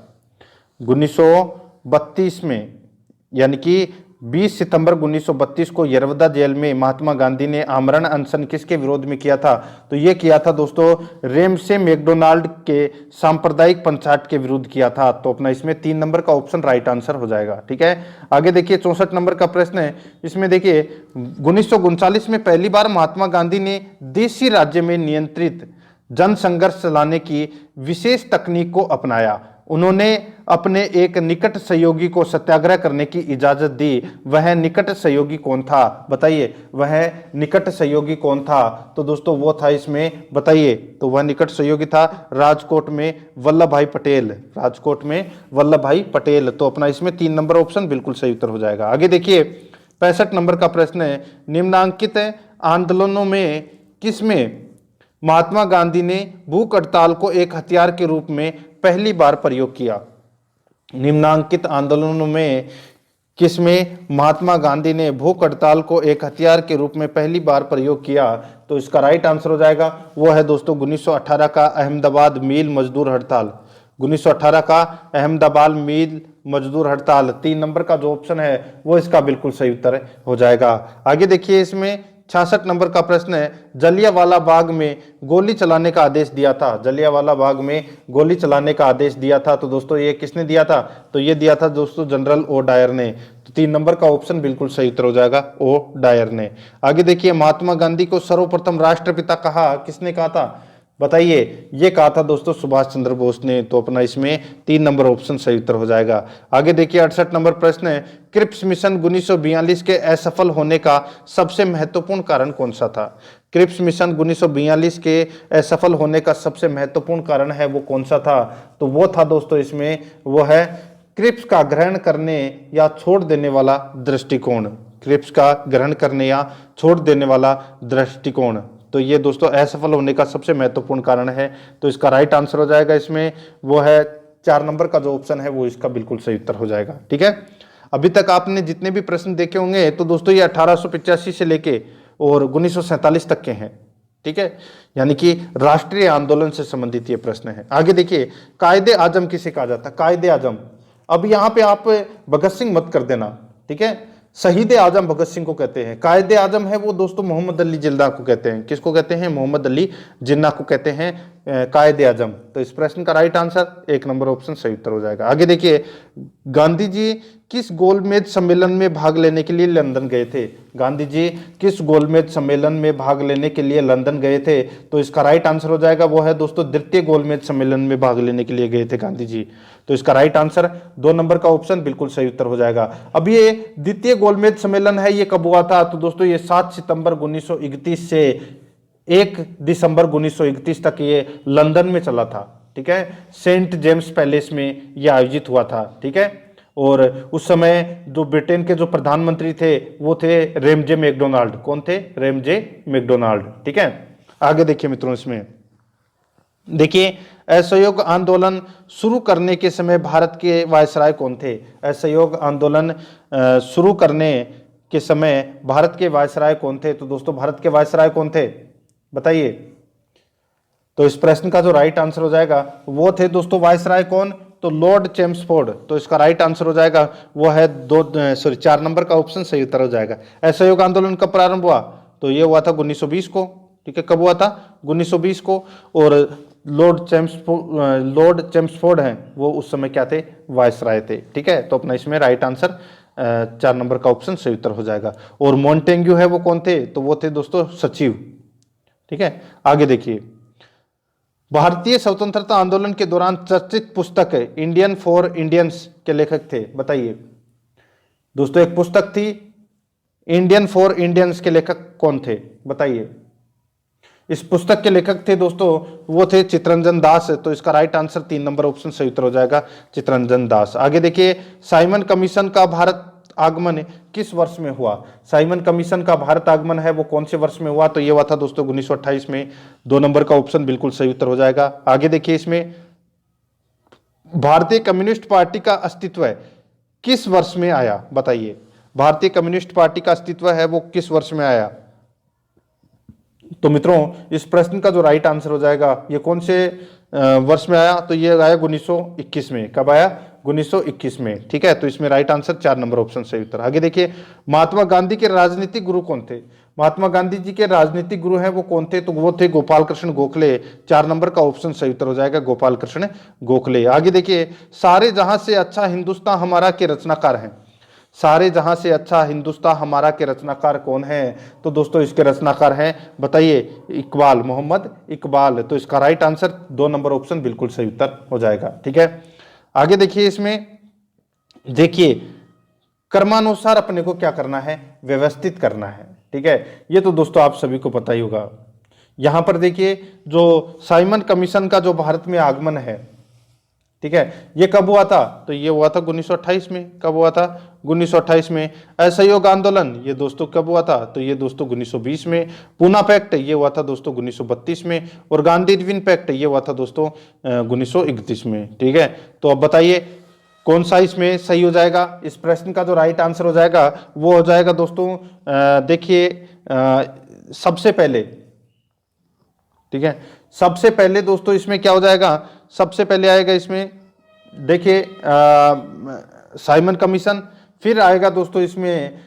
1932 में, यानी कि 20 सितंबर 1932 को यरवदा जेल में महात्मा गांधी ने आमरण अनशन किसके विरोध में किया था? तो ये किया था दोस्तों रेमसे मैकडोनाल्ड के सांप्रदायिक पंचायत के विरुद्ध किया था। तो अपना इसमें 3 नंबर का ऑप्शन राइट आंसर हो जाएगा। ठीक है, आगे देखिए 64 नंबर का प्रश्न है। इसमें देखिए 1939 में पहली बार महात्मा गांधी ने देशी राज्य में नियंत्रित जन संघर्ष चलाने की विशेष तकनीक को अपनाया। उन्होंने अपने एक निकट सहयोगी को सत्याग्रह करने की इजाजत दी। वह निकट सहयोगी कौन था? बताइए वह निकट सहयोगी कौन था? तो दोस्तों वो था इसमें, बताइए, तो वह निकट सहयोगी था राजकोट में वल्लभ भाई पटेल, राजकोट में वल्लभ भाई पटेल। तो अपना इसमें 3 नंबर ऑप्शन बिल्कुल सही उत्तर हो जाएगा। आगे देखिए 65 नंबर का प्रश्न है, निम्नांकित आंदोलनों में किसमें महात्मा गांधी ने भूख हड़ताल को एक हथियार के रूप में पहली बार प्रयोग किया? निम्नांकित आंदोलनों में किसमें महात्मा गांधी ने भूख हड़ताल को एक हथियार के रूप में पहली बार प्रयोग किया? तो इसका राइट आंसर हो जाएगा वो है दोस्तों 1918 का अहमदाबाद मील मजदूर हड़ताल। 1918 का अहमदाबाद मील मजदूर हड़ताल। 3 नंबर का जो ऑप्शन है वो इसका बिल्कुल सही उत्तर हो जाएगा। आगे देखिए, इसमें 66 नंबर का प्रश्न है, जलियांवाला बाग में गोली चलाने का आदेश दिया था? जलियांवाला बाग में गोली चलाने का आदेश दिया था तो दोस्तों ये किसने दिया था? तो ये दिया था दोस्तों जनरल ओ डायर ने। तो 3 नंबर का ऑप्शन बिल्कुल सही उत्तर हो जाएगा, ओ डायर ने। आगे देखिए, महात्मा गांधी को सर्वप्रथम राष्ट्रपिता कहा किसने कहा था? बताइए, ये कहा था दोस्तों सुभाष चंद्र बोस ने। तो अपना इसमें 3 नंबर ऑप्शन सही उत्तर हो जाएगा। आगे देखिए 68 नंबर प्रश्न है, क्रिप्स मिशन 1942 के असफल होने का सबसे महत्वपूर्ण कारण कौन सा था? क्रिप्स मिशन 1942 के असफल होने का सबसे महत्वपूर्ण कारण है वो कौन सा था? तो वो था दोस्तों इसमें, वो है क्रिप्स का ग्रहण करने या छोड़ देने वाला दृष्टिकोण। क्रिप्स का ग्रहण करने या छोड़ देने वाला दृष्टिकोण, तो ये दोस्तों असफल होने का सबसे महत्वपूर्ण कारण है। तो इसका राइट आंसर हो जाएगा इसमें वो है 4 नंबर का जो ऑप्शन है वो इसका बिल्कुल सही उत्तर हो जाएगा। ठीक है, अभी तक आपने जितने भी प्रश्न देखे होंगे तो दोस्तों ये 1885 से लेके और 1947 तक के हैं, ठीक है, यानी कि राष्ट्रीय आंदोलन से संबंधित ये प्रश्न है। आगे देखिए, कायदे आजम किसे कहा जाता है? कायदे आजम, अब यहां पे आप भगत सिंह मत कर देना, ठीक है, शहीद आजम भगत सिंह को कहते हैं। कायदे आजम है वो दोस्तों मोहम्मद अली जिन्ना को कहते हैं। किसको कहते हैं? मोहम्मद अली जिन्ना को कहते हैं कायदे आजम। तो इस प्रश्न का राइट आंसर 1 नंबर ऑप्शन सही उत्तर हो जाएगा। आगे देखिए, गांधी जी किस गोलमेज सम्मेलन में भाग लेने के लिए लंदन गए थे? गांधी जी किस गोलमेज सम्मेलन में भाग लेने के लिए लंदन गए थे? तो इसका राइट आंसर हो जाएगा वो है दोस्तों द्वितीय गोलमेज सम्मेलन में भाग लेने के लिए गए थे गांधी जी। तो इसका राइट आंसर 2 नंबर का ऑप्शन बिल्कुल सही उत्तर हो जाएगा। अब ये द्वितीय गोलमेज सम्मेलन है, ये कब हुआ था? तो दोस्तों ये 7 सितंबर 1931 से 1 दिसंबर 1931 तक ये लंदन में चला था, ठीक है, सेंट जेम्स पैलेस में ये आयोजित हुआ था, ठीक है। और उस समय जो ब्रिटेन के जो प्रधानमंत्री थे वो थे रेमजे मैकडोनाल्ड। कौन थे? रेमजे मैकडोनाल्ड, ठीक है। आगे देखिए मित्रों, इसमें देखिए, असहयोग आंदोलन शुरू करने के समय भारत के वायसराय कौन थे? असहयोग आंदोलन शुरू करने के समय भारत के वायसराय कौन थे? तो दोस्तों भारत के वायसराय कौन थे बताइए? तो इस प्रश्न का जो राइट आंसर हो जाएगा वो थे दोस्तों वायसराय कौन? तो लॉर्ड चेम्सफोर्ड। तो इसका राइट आंसर हो जाएगा वो है 4 नंबर का ऑप्शन सही उत्तर हो जाएगा। असहयोग आंदोलन कब प्रारंभ हुआ? तो ये हुआ था 1920 को, ठीक है। कब हुआ था? 1920 को। और लॉर्ड चेम्सफोर्ड हैं वो उस समय क्या थे? वायसराय थे, ठीक है। तो अपना इसमें राइट आंसर 4 नंबर का ऑप्शन सही उत्तर हो जाएगा। और मॉन्टेग्यू है वो कौन थे? तो वो थे दोस्तों सचिव, ठीक है। आगे देखिए, भारतीय स्वतंत्रता आंदोलन के दौरान चर्चित पुस्तक इंडियन फॉर इंडियंस के लेखक थे बताइए? दोस्तों एक पुस्तक थी इंडियन फॉर इंडियंस के लेखक कौन थे बताइए? इस पुस्तक के लेखक थे दोस्तों वो थे चित्तरंजन दास। तो इसका राइट आंसर 3 नंबर ऑप्शन सही उत्तर हो जाएगा, चित्तरंजन दास। आगे देखिए, साइमन कमीशन का भारत आगमन किस वर्ष में हुआ? साइमन कमीशन का भारत आगमन है वो कौन से वर्ष में हुआ? तो ये हुआ था दोस्तों 1928 में। 2 नंबर का ऑप्शन बिल्कुल सही उत्तर हो जाएगा। आगे देखिए, इसमें भारतीय कम्युनिस्ट पार्टी का अस्तित्व किस वर्ष में आया बताइए? भारतीय कम्युनिस्ट पार्टी का अस्तित्व है वो किस वर्ष में आया? तो मित्रों इस प्रश्न का जो राइट आंसर हो जाएगा ये कौन से वर्ष में आया? तो ये आया 1921 में। कब आया? 1921 में, ठीक है। तो इसमें राइट आंसर 4 नंबर ऑप्शन सही उत्तर। आगे देखिए, महात्मा गांधी के राजनीतिक गुरु कौन थे? महात्मा गांधी जी के राजनीतिक गुरु हैं वो कौन थे? तो वो थे गोपाल कृष्ण गोखले। 4 नंबर का ऑप्शन सही उत्तर हो जाएगा, गोपाल कृष्ण गोखले। आगे देखिए, सारे जहां से अच्छा हिंदुस्तान हमारा के रचनाकार हैं। सारे जहां से अच्छा हिंदुस्तान हमारा के रचनाकार कौन है? तो दोस्तों इसके रचनाकार हैं बताइए? इकबाल, मोहम्मद इकबाल। तो इसका राइट आंसर 2 नंबर ऑप्शन बिल्कुल सही उत्तर हो जाएगा, ठीक है। आगे देखिए, इसमें देखिए क्रमानुसार अपने को क्या करना है? व्यवस्थित करना है, ठीक है। ये तो दोस्तों आप सभी को पता ही होगा। यहां पर देखिए, जो साइमन कमीशन का जो भारत में आगमन है, ठीक है, ये कब हुआ था? तो ये हुआ था 1928 में। कब हुआ था? 1928 में। असहयोग आंदोलन ये दोस्तों कब हुआ था? तो ये दोस्तों 1920 में। पूना पैक्ट ये हुआ था दोस्तों 1932 में। और गांधी इरविन पैक्ट ये हुआ था दोस्तों 1931 में, ठीक है। तो अब बताइए कौन सा इसमें सही हो जाएगा? इस प्रश्न का जो राइट आंसर हो जाएगा वो हो जाएगा दोस्तों, देखिए सबसे पहले, ठीक है, सबसे पहले दोस्तों इसमें क्या हो जाएगा? सबसे पहले आएगा इसमें देखिए साइमन कमीशन, फिर आएगा दोस्तों इसमें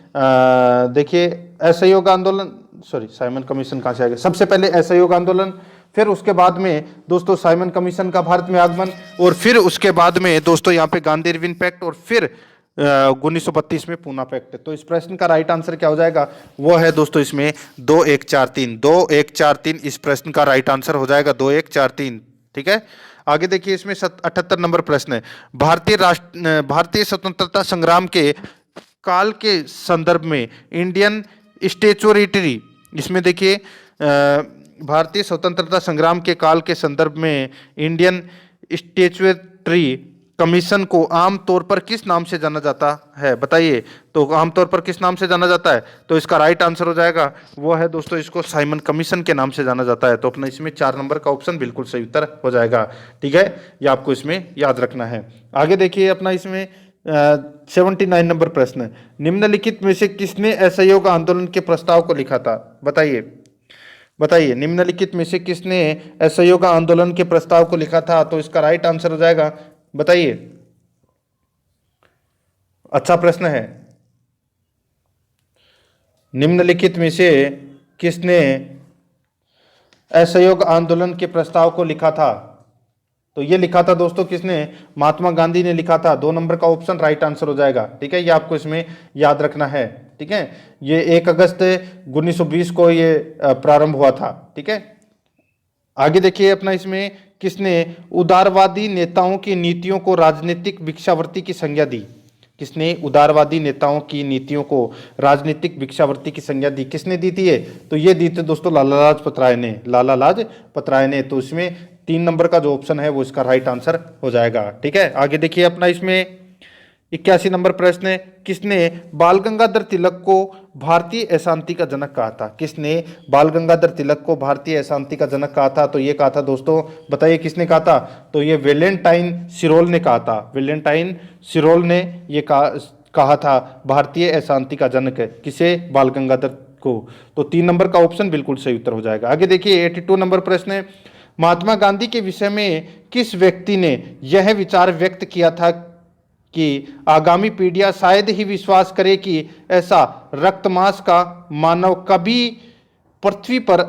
देखिए असहयोग आंदोलन, सॉरी साइमन कमीशन कहाँ से आएगा? सबसे पहले असहयोग आंदोलन, फिर उसके बाद में दोस्तों साइमन कमीशन का भारत में आगमन, और फिर उसके बाद में दोस्तों यहाँ पे गांधी इरविन पैक्ट, और फिर 1932 में पूना पैक्ट। तो इस प्रश्न का राइट आंसर क्या हो जाएगा? वो है दोस्तों इसमें 2143। 2143 इस प्रश्न का राइट आंसर हो जाएगा, 2143, ठीक है। आगे देखिए, इसमें 78 नंबर प्रश्न है, भारतीय स्वतंत्रता संग्राम के काल के संदर्भ में इंडियन स्टैट्यूटरी, इसमें देखिए भारतीय स्वतंत्रता संग्राम के काल के संदर्भ में इंडियन स्टैट्यूटरी कमीशन को आमतौर पर किस नाम से जाना जाता है बताइए? तो आमतौर पर किस नाम से जाना जाता है? तो इसका राइट आंसर हो जाएगा वो है दोस्तों, इसको साइमन कमीशन के नाम से जाना जाता है। तो अपना इसमें 4 नंबर का ऑप्शन बिल्कुल सही उत्तर हो जाएगा, ठीक है। ये आपको इसमें याद रखना है। आगे देखिए अपना इसमें 79 नंबर प्रश्न, निम्नलिखित में से किसने असहयोग आंदोलन के प्रस्ताव को लिखा था? बताइए बताइए, निम्नलिखित में से किसने असहयोग आंदोलन के प्रस्ताव को लिखा था? तो इसका राइट आंसर हो जाएगा, बताइए। अच्छा प्रश्न है। निम्नलिखित में से किसने असहयोग आंदोलन के प्रस्ताव को लिखा था? तो ये लिखा था दोस्तों किसने? महात्मा गांधी ने लिखा था। 2 नंबर का ऑप्शन राइट आंसर हो जाएगा। ठीक है, ये आपको इसमें याद रखना है। ठीक है, ये 1 अगस्त 1920 को ये प्रारंभ हुआ था। ठीक है, आगे देखिए अपना इसमें किसने उदारवादी नेताओं की नीतियों को राजनीतिक भिक्षावृत्ति की संज्ञा दी? किसने उदारवादी नेताओं की नीतियों को राजनीतिक भिक्षावृत्ति की संज्ञा दी? किसने दी थी ये? तो ये दी थी दोस्तों लाला लाजपत राय ने। लाला लाजपत राय ने। तो इसमें 3 नंबर का जो ऑप्शन है वो इसका राइट आंसर हो जाएगा। ठीक है, आगे देखिए अपना इसमें 81 नंबर प्रश्न है, किसने बाल गंगाधर तिलक को भारतीय अशांति का जनक कहा था? किसने बाल गंगाधर तिलक को भारतीय अशांति का जनक कहा था? तो ये कहा था दोस्तों, बताइए किसने कहा था? तो ये वेलेंटाइन सिरोल ने कहा था। वेलेंटाइन सिरोल ने ये कहा था भारतीय अशांति का जनक। किसे? बाल गंगाधर को। तो 3 नंबर का ऑप्शन बिल्कुल सही उत्तर हो जाएगा। आगे देखिए 82 नंबर प्रश्न है, महात्मा गांधी के विषय में किस व्यक्ति ने यह विचार व्यक्त किया था कि आगामी पीढ़ियां शायद ही विश्वास करे कि ऐसा रक्तमांस का मानव कभी पृथ्वी पर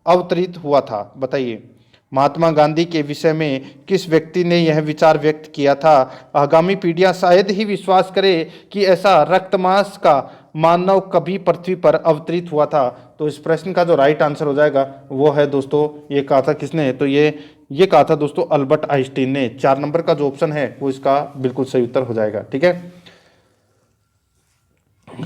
अवतरित हुआ था? बताइए, महात्मा गांधी के विषय में किस व्यक्ति ने यह विचार व्यक्त किया था? आगामी पीढ़ियां शायद ही विश्वास करे कि ऐसा रक्तमांस का मानव कभी पृथ्वी पर अवतरित हुआ था। तो इस प्रश्न का जो राइट आंसर हो जाएगा वो है दोस्तों, ये कहा था किसने? तो ये कहा था दोस्तों अल्बर्ट आइंस्टीन ने। 4 नंबर का जो ऑप्शन है वो इसका बिल्कुल सही उत्तर हो जाएगा। ठीक है,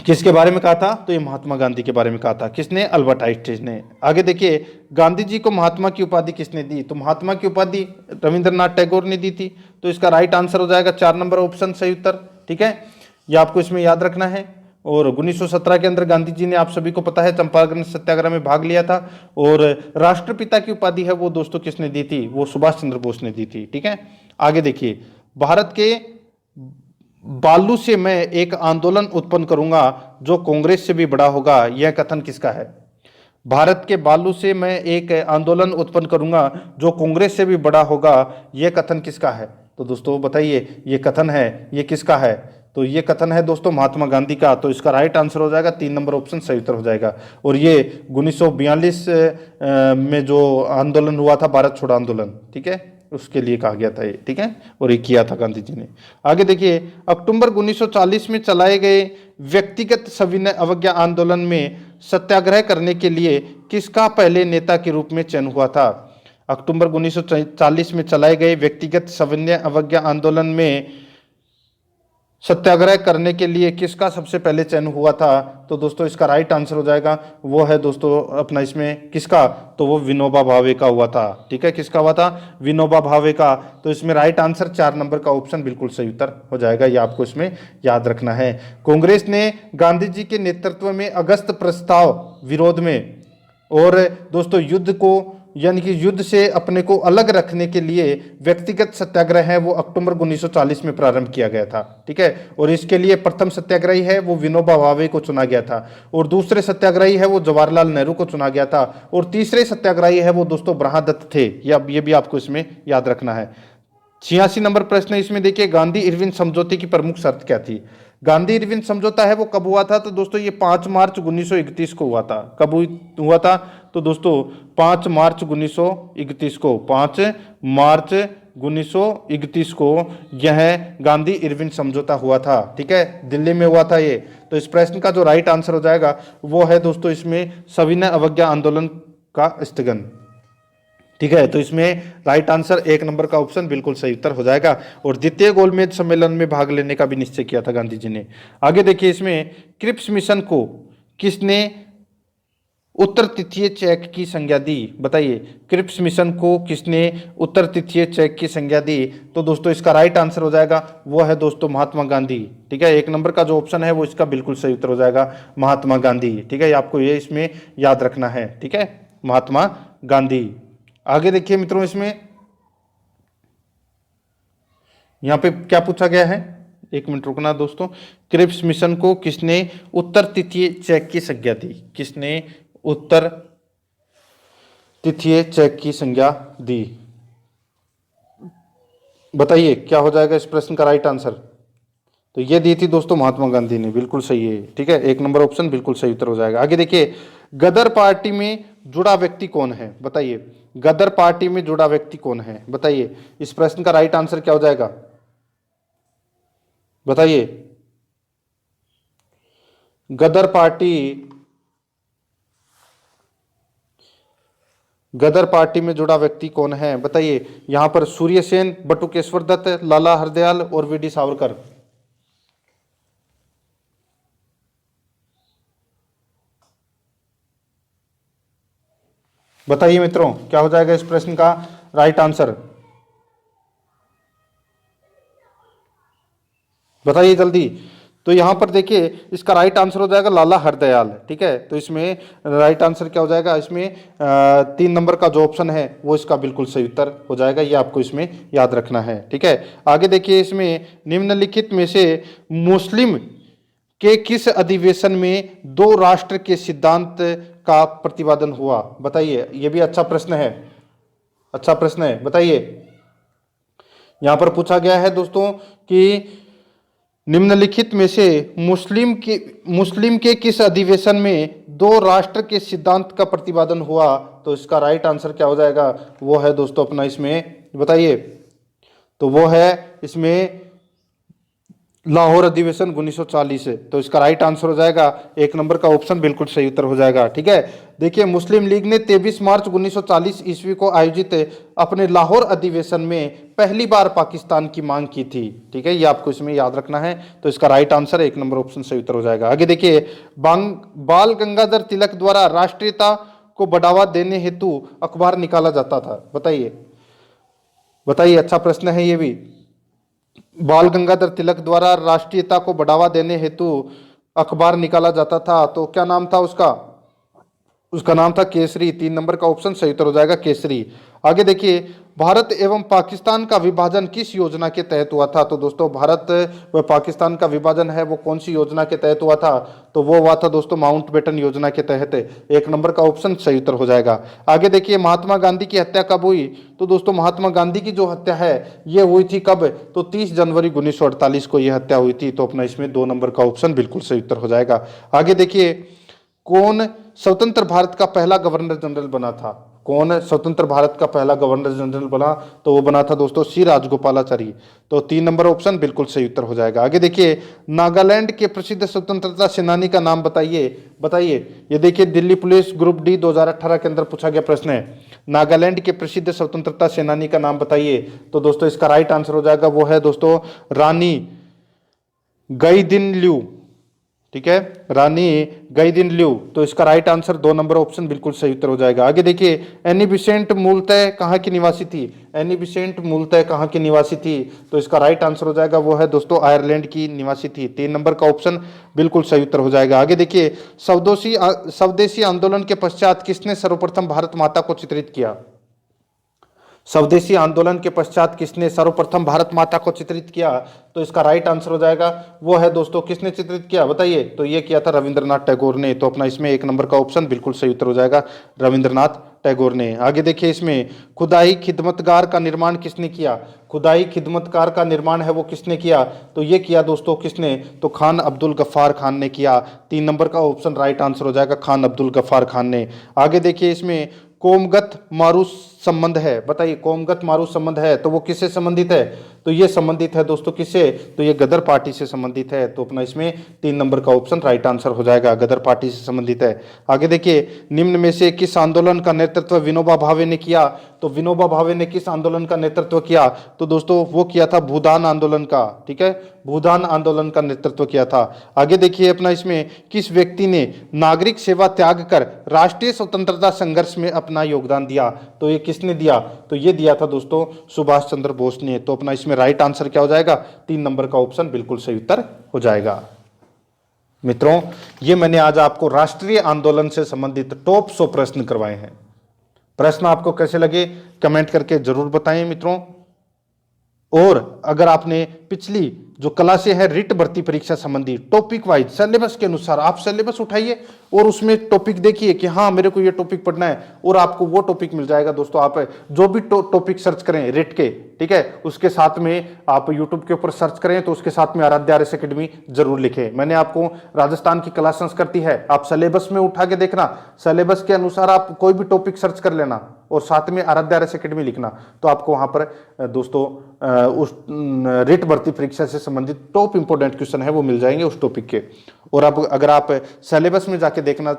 किसके बारे में कहा था? तो ये महात्मा गांधी के बारे में कहा था। किसने? अल्बर्ट आइंस्टीन ने। आगे देखिए, गांधी जी को महात्मा की उपाधि किसने दी? तो महात्मा की उपाधि रविंद्रनाथ टैगोर ने दी थी। तो इसका राइट आंसर हो जाएगा 4 नंबर ऑप्शन सही उत्तर। ठीक है, ये आपको इसमें याद रखना है। और 1917 के अंदर गांधी जी ने, आप सभी को पता है, चंपारण सत्याग्रह में भाग लिया था। और राष्ट्रपिता की उपाधि है वो दोस्तों किसने दी थी? वो सुभाष चंद्र बोस ने दी थी। ठीक है, आगे देखिए, भारत के बालू से मैं एक आंदोलन उत्पन्न करूंगा जो कांग्रेस से भी बड़ा होगा, यह कथन किसका है? भारत के बालू से मैं एक आंदोलन उत्पन्न करूंगा जो कांग्रेस से भी बड़ा होगा, यह कथन किसका है? तो दोस्तों बताइए, ये कथन है, ये किसका है? तो ये कथन है दोस्तों महात्मा गांधी का। तो इसका राइट आंसर हो जाएगा 3 नंबर ऑप्शन सही उत्तर हो जाएगा। और ये 1942 में जो आंदोलन हुआ था, भारत छोड़ो आंदोलन, ठीक है, उसके लिए कहा गया था ये। ठीक है, और ये किया था गांधी जी ने। आगे देखिए, अक्टूबर 1940 में चलाए गए व्यक्तिगत सविनय अवज्ञा आंदोलन में सत्याग्रह करने के लिए किसका पहले नेता के रूप में चयन हुआ था? अक्टूबर 1940 में चलाए गए व्यक्तिगत सविनय अवज्ञा आंदोलन में सत्याग्रह करने के लिए किसका सबसे पहले चयन हुआ था? तो दोस्तों इसका राइट आंसर हो जाएगा, वो है दोस्तों अपना इसमें किसका? तो वो विनोबा भावे का हुआ था। ठीक है, किसका हुआ था? विनोबा भावे का। तो इसमें राइट आंसर 4 नंबर का ऑप्शन बिल्कुल सही उत्तर हो जाएगा। ये आपको इसमें याद रखना है। कांग्रेस ने गांधी जी के नेतृत्व में अगस्त प्रस्ताव विरोध में और दोस्तों युद्ध को, यानी कि युद्ध से अपने को अलग रखने के लिए व्यक्तिगत सत्याग्रह है वो अक्टूबर 1940 में प्रारंभ किया गया था। ठीक है, और इसके लिए प्रथम सत्याग्रही है वो विनोबा भावे को चुना गया था, और दूसरे सत्याग्रही है वो जवाहरलाल नेहरू को चुना गया था, और तीसरे सत्याग्रही है वो दोस्तों ब्रह्मदत्त थे। ये भी आपको इसमें याद रखना है। 86 नंबर प्रश्न है, इसमें देखिए, गांधी इरविन समझौते की प्रमुख शर्त क्या थी? गांधी इरविन समझौता है वो कब हुआ था? तो दोस्तों ये 5 मार्च 1931 को हुआ था। कब हुआ था? तो दोस्तों 5 मार्च 1931 को, 5 मार्च 1931 को यह गांधी इरविन समझौता हुआ था। ठीक है, दिल्ली में हुआ था ये। तो इस प्रश्न का जो राइट आंसर हो जाएगा वो है दोस्तों इसमें सविनय अवज्ञा आंदोलन का स्थगन। ठीक है, तो इसमें राइट आंसर 1 नंबर का ऑप्शन बिल्कुल सही उत्तर हो जाएगा। और द्वितीय गोलमेज सम्मेलन में भाग लेने का भी निश्चय किया था गांधी जी ने। आगे देखिए, इसमें क्रिप्स मिशन को किसने उत्तर तिथीय चेक की संज्ञा दी? बताइए, क्रिप्स मिशन को किसने उत्तर तिथीय चेक की संज्ञा दी? तो दोस्तों इसका राइट आंसर हो जाएगा वो है दोस्तों महात्मा गांधी। ठीक है, 1 नंबर का जो ऑप्शन है वो इसका बिल्कुल सही उत्तर हो जाएगा महात्मा गांधी। ठीक है, आपको ये इसमें याद रखना है। ठीक है, महात्मा गांधी। आगे देखिए मित्रों, इसमें यहां पे क्या पूछा गया है? एक मिनट रुकना दोस्तों। क्रिप्स मिशन को किसने उत्तर तिथीय चेक की संज्ञा दी? किसने उत्तर तिथीय चेक की संज्ञा दी? बताइए क्या हो जाएगा इस प्रश्न का राइट आंसर? तो ये दी थी दोस्तों महात्मा गांधी ने, बिल्कुल सही है। ठीक है, एक नंबर ऑप्शन बिल्कुल सही उत्तर हो जाएगा। आगे देखिए, गदर पार्टी में जुड़ा व्यक्ति कौन है? बताइए, गदर पार्टी में जुड़ा व्यक्ति कौन है? बताइए इस प्रश्न का राइट आंसर क्या हो जाएगा? बताइए, गदर पार्टी में जुड़ा व्यक्ति कौन है? बताइए, यहां पर सूर्य सेन, बटुकेश्वर दत्त, लाला हरदयाल और वीडी सावरकर। बताइए मित्रों क्या हो जाएगा इस प्रश्न का राइट आंसर? बताइए जल्दी। तो यहां पर देखिए इसका राइट आंसर हो जाएगा लाला हरदयाल। ठीक है, तो इसमें राइट आंसर क्या हो जाएगा? इसमें 3 नंबर का जो ऑप्शन है वो इसका बिल्कुल सही उत्तर हो जाएगा। ये आपको इसमें याद रखना है। ठीक है, आगे देखिए, इसमें निम्नलिखित में से मुस्लिम के किस अधिवेशन में दो राष्ट्र के सिद्धांत का प्रतिपादन हुआ? बताइए, ये भी अच्छा प्रश्न है, अच्छा प्रश्न है। बताइए, यहां पर पूछा गया है दोस्तों कि निम्नलिखित में से मुस्लिम के किस अधिवेशन में दो राष्ट्र के सिद्धांत का प्रतिपादन हुआ? तो इसका राइट आंसर क्या हो जाएगा? वो है दोस्तों अपना इसमें, बताइए, तो वो है इसमें लाहौर अधिवेशन 1940 है। तो इसका राइट आंसर हो जाएगा एक नंबर का ऑप्शन बिल्कुल सही उत्तर हो जाएगा। ठीक है, देखिए, मुस्लिम लीग ने 23 मार्च 1940 ईस्वी को आयोजित अपने लाहौर अधिवेशन में पहली बार पाकिस्तान की मांग की थी। ठीक है, ये आपको इसमें याद रखना है। तो इसका राइट आंसर एक नंबर ऑप्शन सही उत्तर हो जाएगा। आगे देखिए, बाल गंगाधर तिलक द्वारा राष्ट्रीयता को बढ़ावा देने हेतु अखबार निकाला जाता था। बताइए, बताइए, अच्छा प्रश्न है ये भी। बाल गंगाधर तिलक द्वारा राष्ट्रीयता को बढ़ावा देने हेतु अखबार निकाला जाता था, तो क्या नाम था उसका? उसका नाम था केसरी। 3 नंबर का ऑप्शन सही उत्तर हो जाएगा, केसरी। आगे देखिए, भारत एवं पाकिस्तान का विभाजन किस योजना के तहत हुआ था? तो दोस्तों भारत व पाकिस्तान का विभाजन है वो कौन सी योजना के तहत हुआ था? तो वो हुआ था दोस्तों माउंटबेटन योजना के तहत। एक नंबर का ऑप्शन सही उत्तर हो जाएगा। आगे देखिए, महात्मा गांधी की हत्या कब हुई? तो दोस्तों महात्मा गांधी की जो हत्या है ये हुई थी कब? तो 30 जनवरी 1948 को यह हत्या हुई थी। तो अपना इसमें 2 नंबर का ऑप्शन बिल्कुल सही उत्तर हो जाएगा। आगे देखिए, कौन स्वतंत्र भारत का पहला गवर्नर जनरल बना था? कौन स्वतंत्र भारत का पहला गवर्नर जनरल बना? तो वो बना था दोस्तों सी राजगोपालाचारी। तो 3 नंबर ऑप्शन बिल्कुल सही उत्तर हो जाएगा। आगे देखिए, नागालैंड के प्रसिद्ध स्वतंत्रता सेनानी का नाम बताइए। बताइए, ये देखिए दिल्ली पुलिस ग्रुप डी 2018 के अंदर पूछा गया प्रश्न है। नागालैंड के प्रसिद्ध स्वतंत्रता सेनानी का नाम बताइए। तो दोस्तों इसका राइट आंसर हो जाएगा, वो है दोस्तों रानी गईदिनल्यू। ठीक है, रानी गईदिनल्यू। तो इसका राइट आंसर 2 नंबर ऑप्शन बिल्कुल सही उत्तर हो जाएगा। आगे देखिए, एनी बिसेंट मूलतः कहाँ की निवासी थी? एनी बिसेंट मूलतः कहाँ की निवासी थी? तो इसका राइट आंसर हो जाएगा, वो है दोस्तों आयरलैंड की निवासी थी। 3 नंबर का ऑप्शन बिल्कुल सही उत्तर हो जाएगा। आगे देखिए, स्वदेशी आंदोलन के पश्चात किसने सर्वप्रथम भारत माता को चित्रित किया? स्वदेशी आंदोलन के पश्चात किसने सर्वप्रथम भारत माता को चित्रित किया? तो इसका राइट आंसर हो जाएगा, वो है दोस्तों किसने चित्रित किया? बताइए, तो ये किया था रविंद्रनाथ टैगोर ने। तो अपना इसमें 1 नंबर का ऑप्शन बिल्कुल सही उत्तर हो जाएगा, रविंद्रनाथ टैगोर ने। आगे देखिए, इसमें खुदाई खिदमतगार का निर्माण किसने किया? खुदाई खिदमतगार का निर्माण है वो किसने किया? तो ये किया दोस्तों किसने? तो खान अब्दुल गफ्फार खान ने किया। 3 नंबर का ऑप्शन राइट आंसर हो जाएगा, खान अब्दुल गफ्फार खान ने। आगे देखिए, इसमें कोमगत मारू संबंध है। बताइए, कोमगत मारू संबंध है तो वो किससे संबंधित है? तो ये संबंधित है दोस्तों किससे? तो ये गदर पार्टी से संबंधित है। तो अपना इसमें 3 नंबर का ऑप्शन राइट आंसर हो जाएगा, गदर पार्टी से संबंधित है। आगे देखिए, निम्न में से किस आंदोलन का नेतृत्व विनोबा भावे ने किया? तो विनोबा भावे ने किस आंदोलन का नेतृत्व किया? तो दोस्तों वो किया था भूदान आंदोलन का। ठीक है, भूदान आंदोलन का नेतृत्व किया था। आगे देखिए, अपना इसमें किस व्यक्ति ने नागरिक सेवा त्याग कर राष्ट्रीय स्वतंत्रता संघर्ष में अपना योगदान दिया? तो ये किसने दिया? तो ये दिया था दोस्तों सुभाष चंद्र बोस ने। तो अपना इसमें राइट आंसर क्या हो जाएगा? 3 नंबर का ऑप्शन बिल्कुल सही उत्तर हो जाएगा। मित्रों, ये मैंने आज आपको राष्ट्रीय आंदोलन से संबंधित टॉप 100 प्रश्न करवाए हैं। प्रश्न आपको कैसे लगे कमेंट करके जरूर बताएं मित्रों। और अगर आपने पिछली जो क्लासे है रिट भर्ती परीक्षा संबंधी टॉपिक वाइज सिलेबस के अनुसार आप सिलेबस उठाइए और उसमें टॉपिक देखिए कि हाँ मेरे को ये टॉपिक पढ़ना है और आपको वो टॉपिक मिल जाएगा। दोस्तों आप जो भी टॉपिक सर्च करें रिट के, ठीक है, उसके साथ में आप यूट्यूब के ऊपर सर्च करें तो उसके साथ में आराध्य आरएस एकेडमी जरूर लिखें। मैंने आपको राजस्थान की कला संस्कृति है, आप सिलेबस में उठा के देखना, सिलेबस के अनुसार आप कोई भी टॉपिक सर्च कर लेना और साथ में आराध्य आरएस एकेडमी लिखना, तो आपको वहां पर दोस्तों उस रिट भर्ती परीक्षा से संबंधित टॉप इंपोर्टेंट क्वेश्चन है वो मिल जाएंगे उस टॉपिक के। और अब अगर आप सिलेबस में जाके देखना,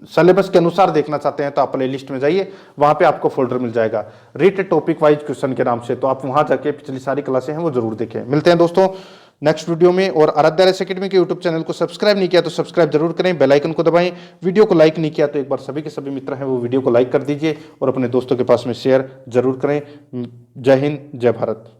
सिलेबस के अनुसार देखना चाहते हैं तो आप प्ले लिस्ट में जाइए, वहां पे आपको फोल्डर मिल जाएगा रिट टॉपिक वाइज क्वेश्चन के नाम से, तो आप वहां जाके पिछली सारी क्लासें हैं वो जरूर देखें। मिलते हैं दोस्तों नेक्स्ट वीडियो में। और आराध्य आरएस एकेडमी के यूट्यूब चैनल को सब्सक्राइब नहीं किया तो सब्सक्राइब जरूर करें, बेल आइकन को दबाएं, वीडियो को लाइक नहीं किया तो एक बार सभी के सभी मित्र हैं वो वीडियो को लाइक कर दीजिए और अपने दोस्तों के पास में शेयर जरूर करें। जय हिंद, जय भारत।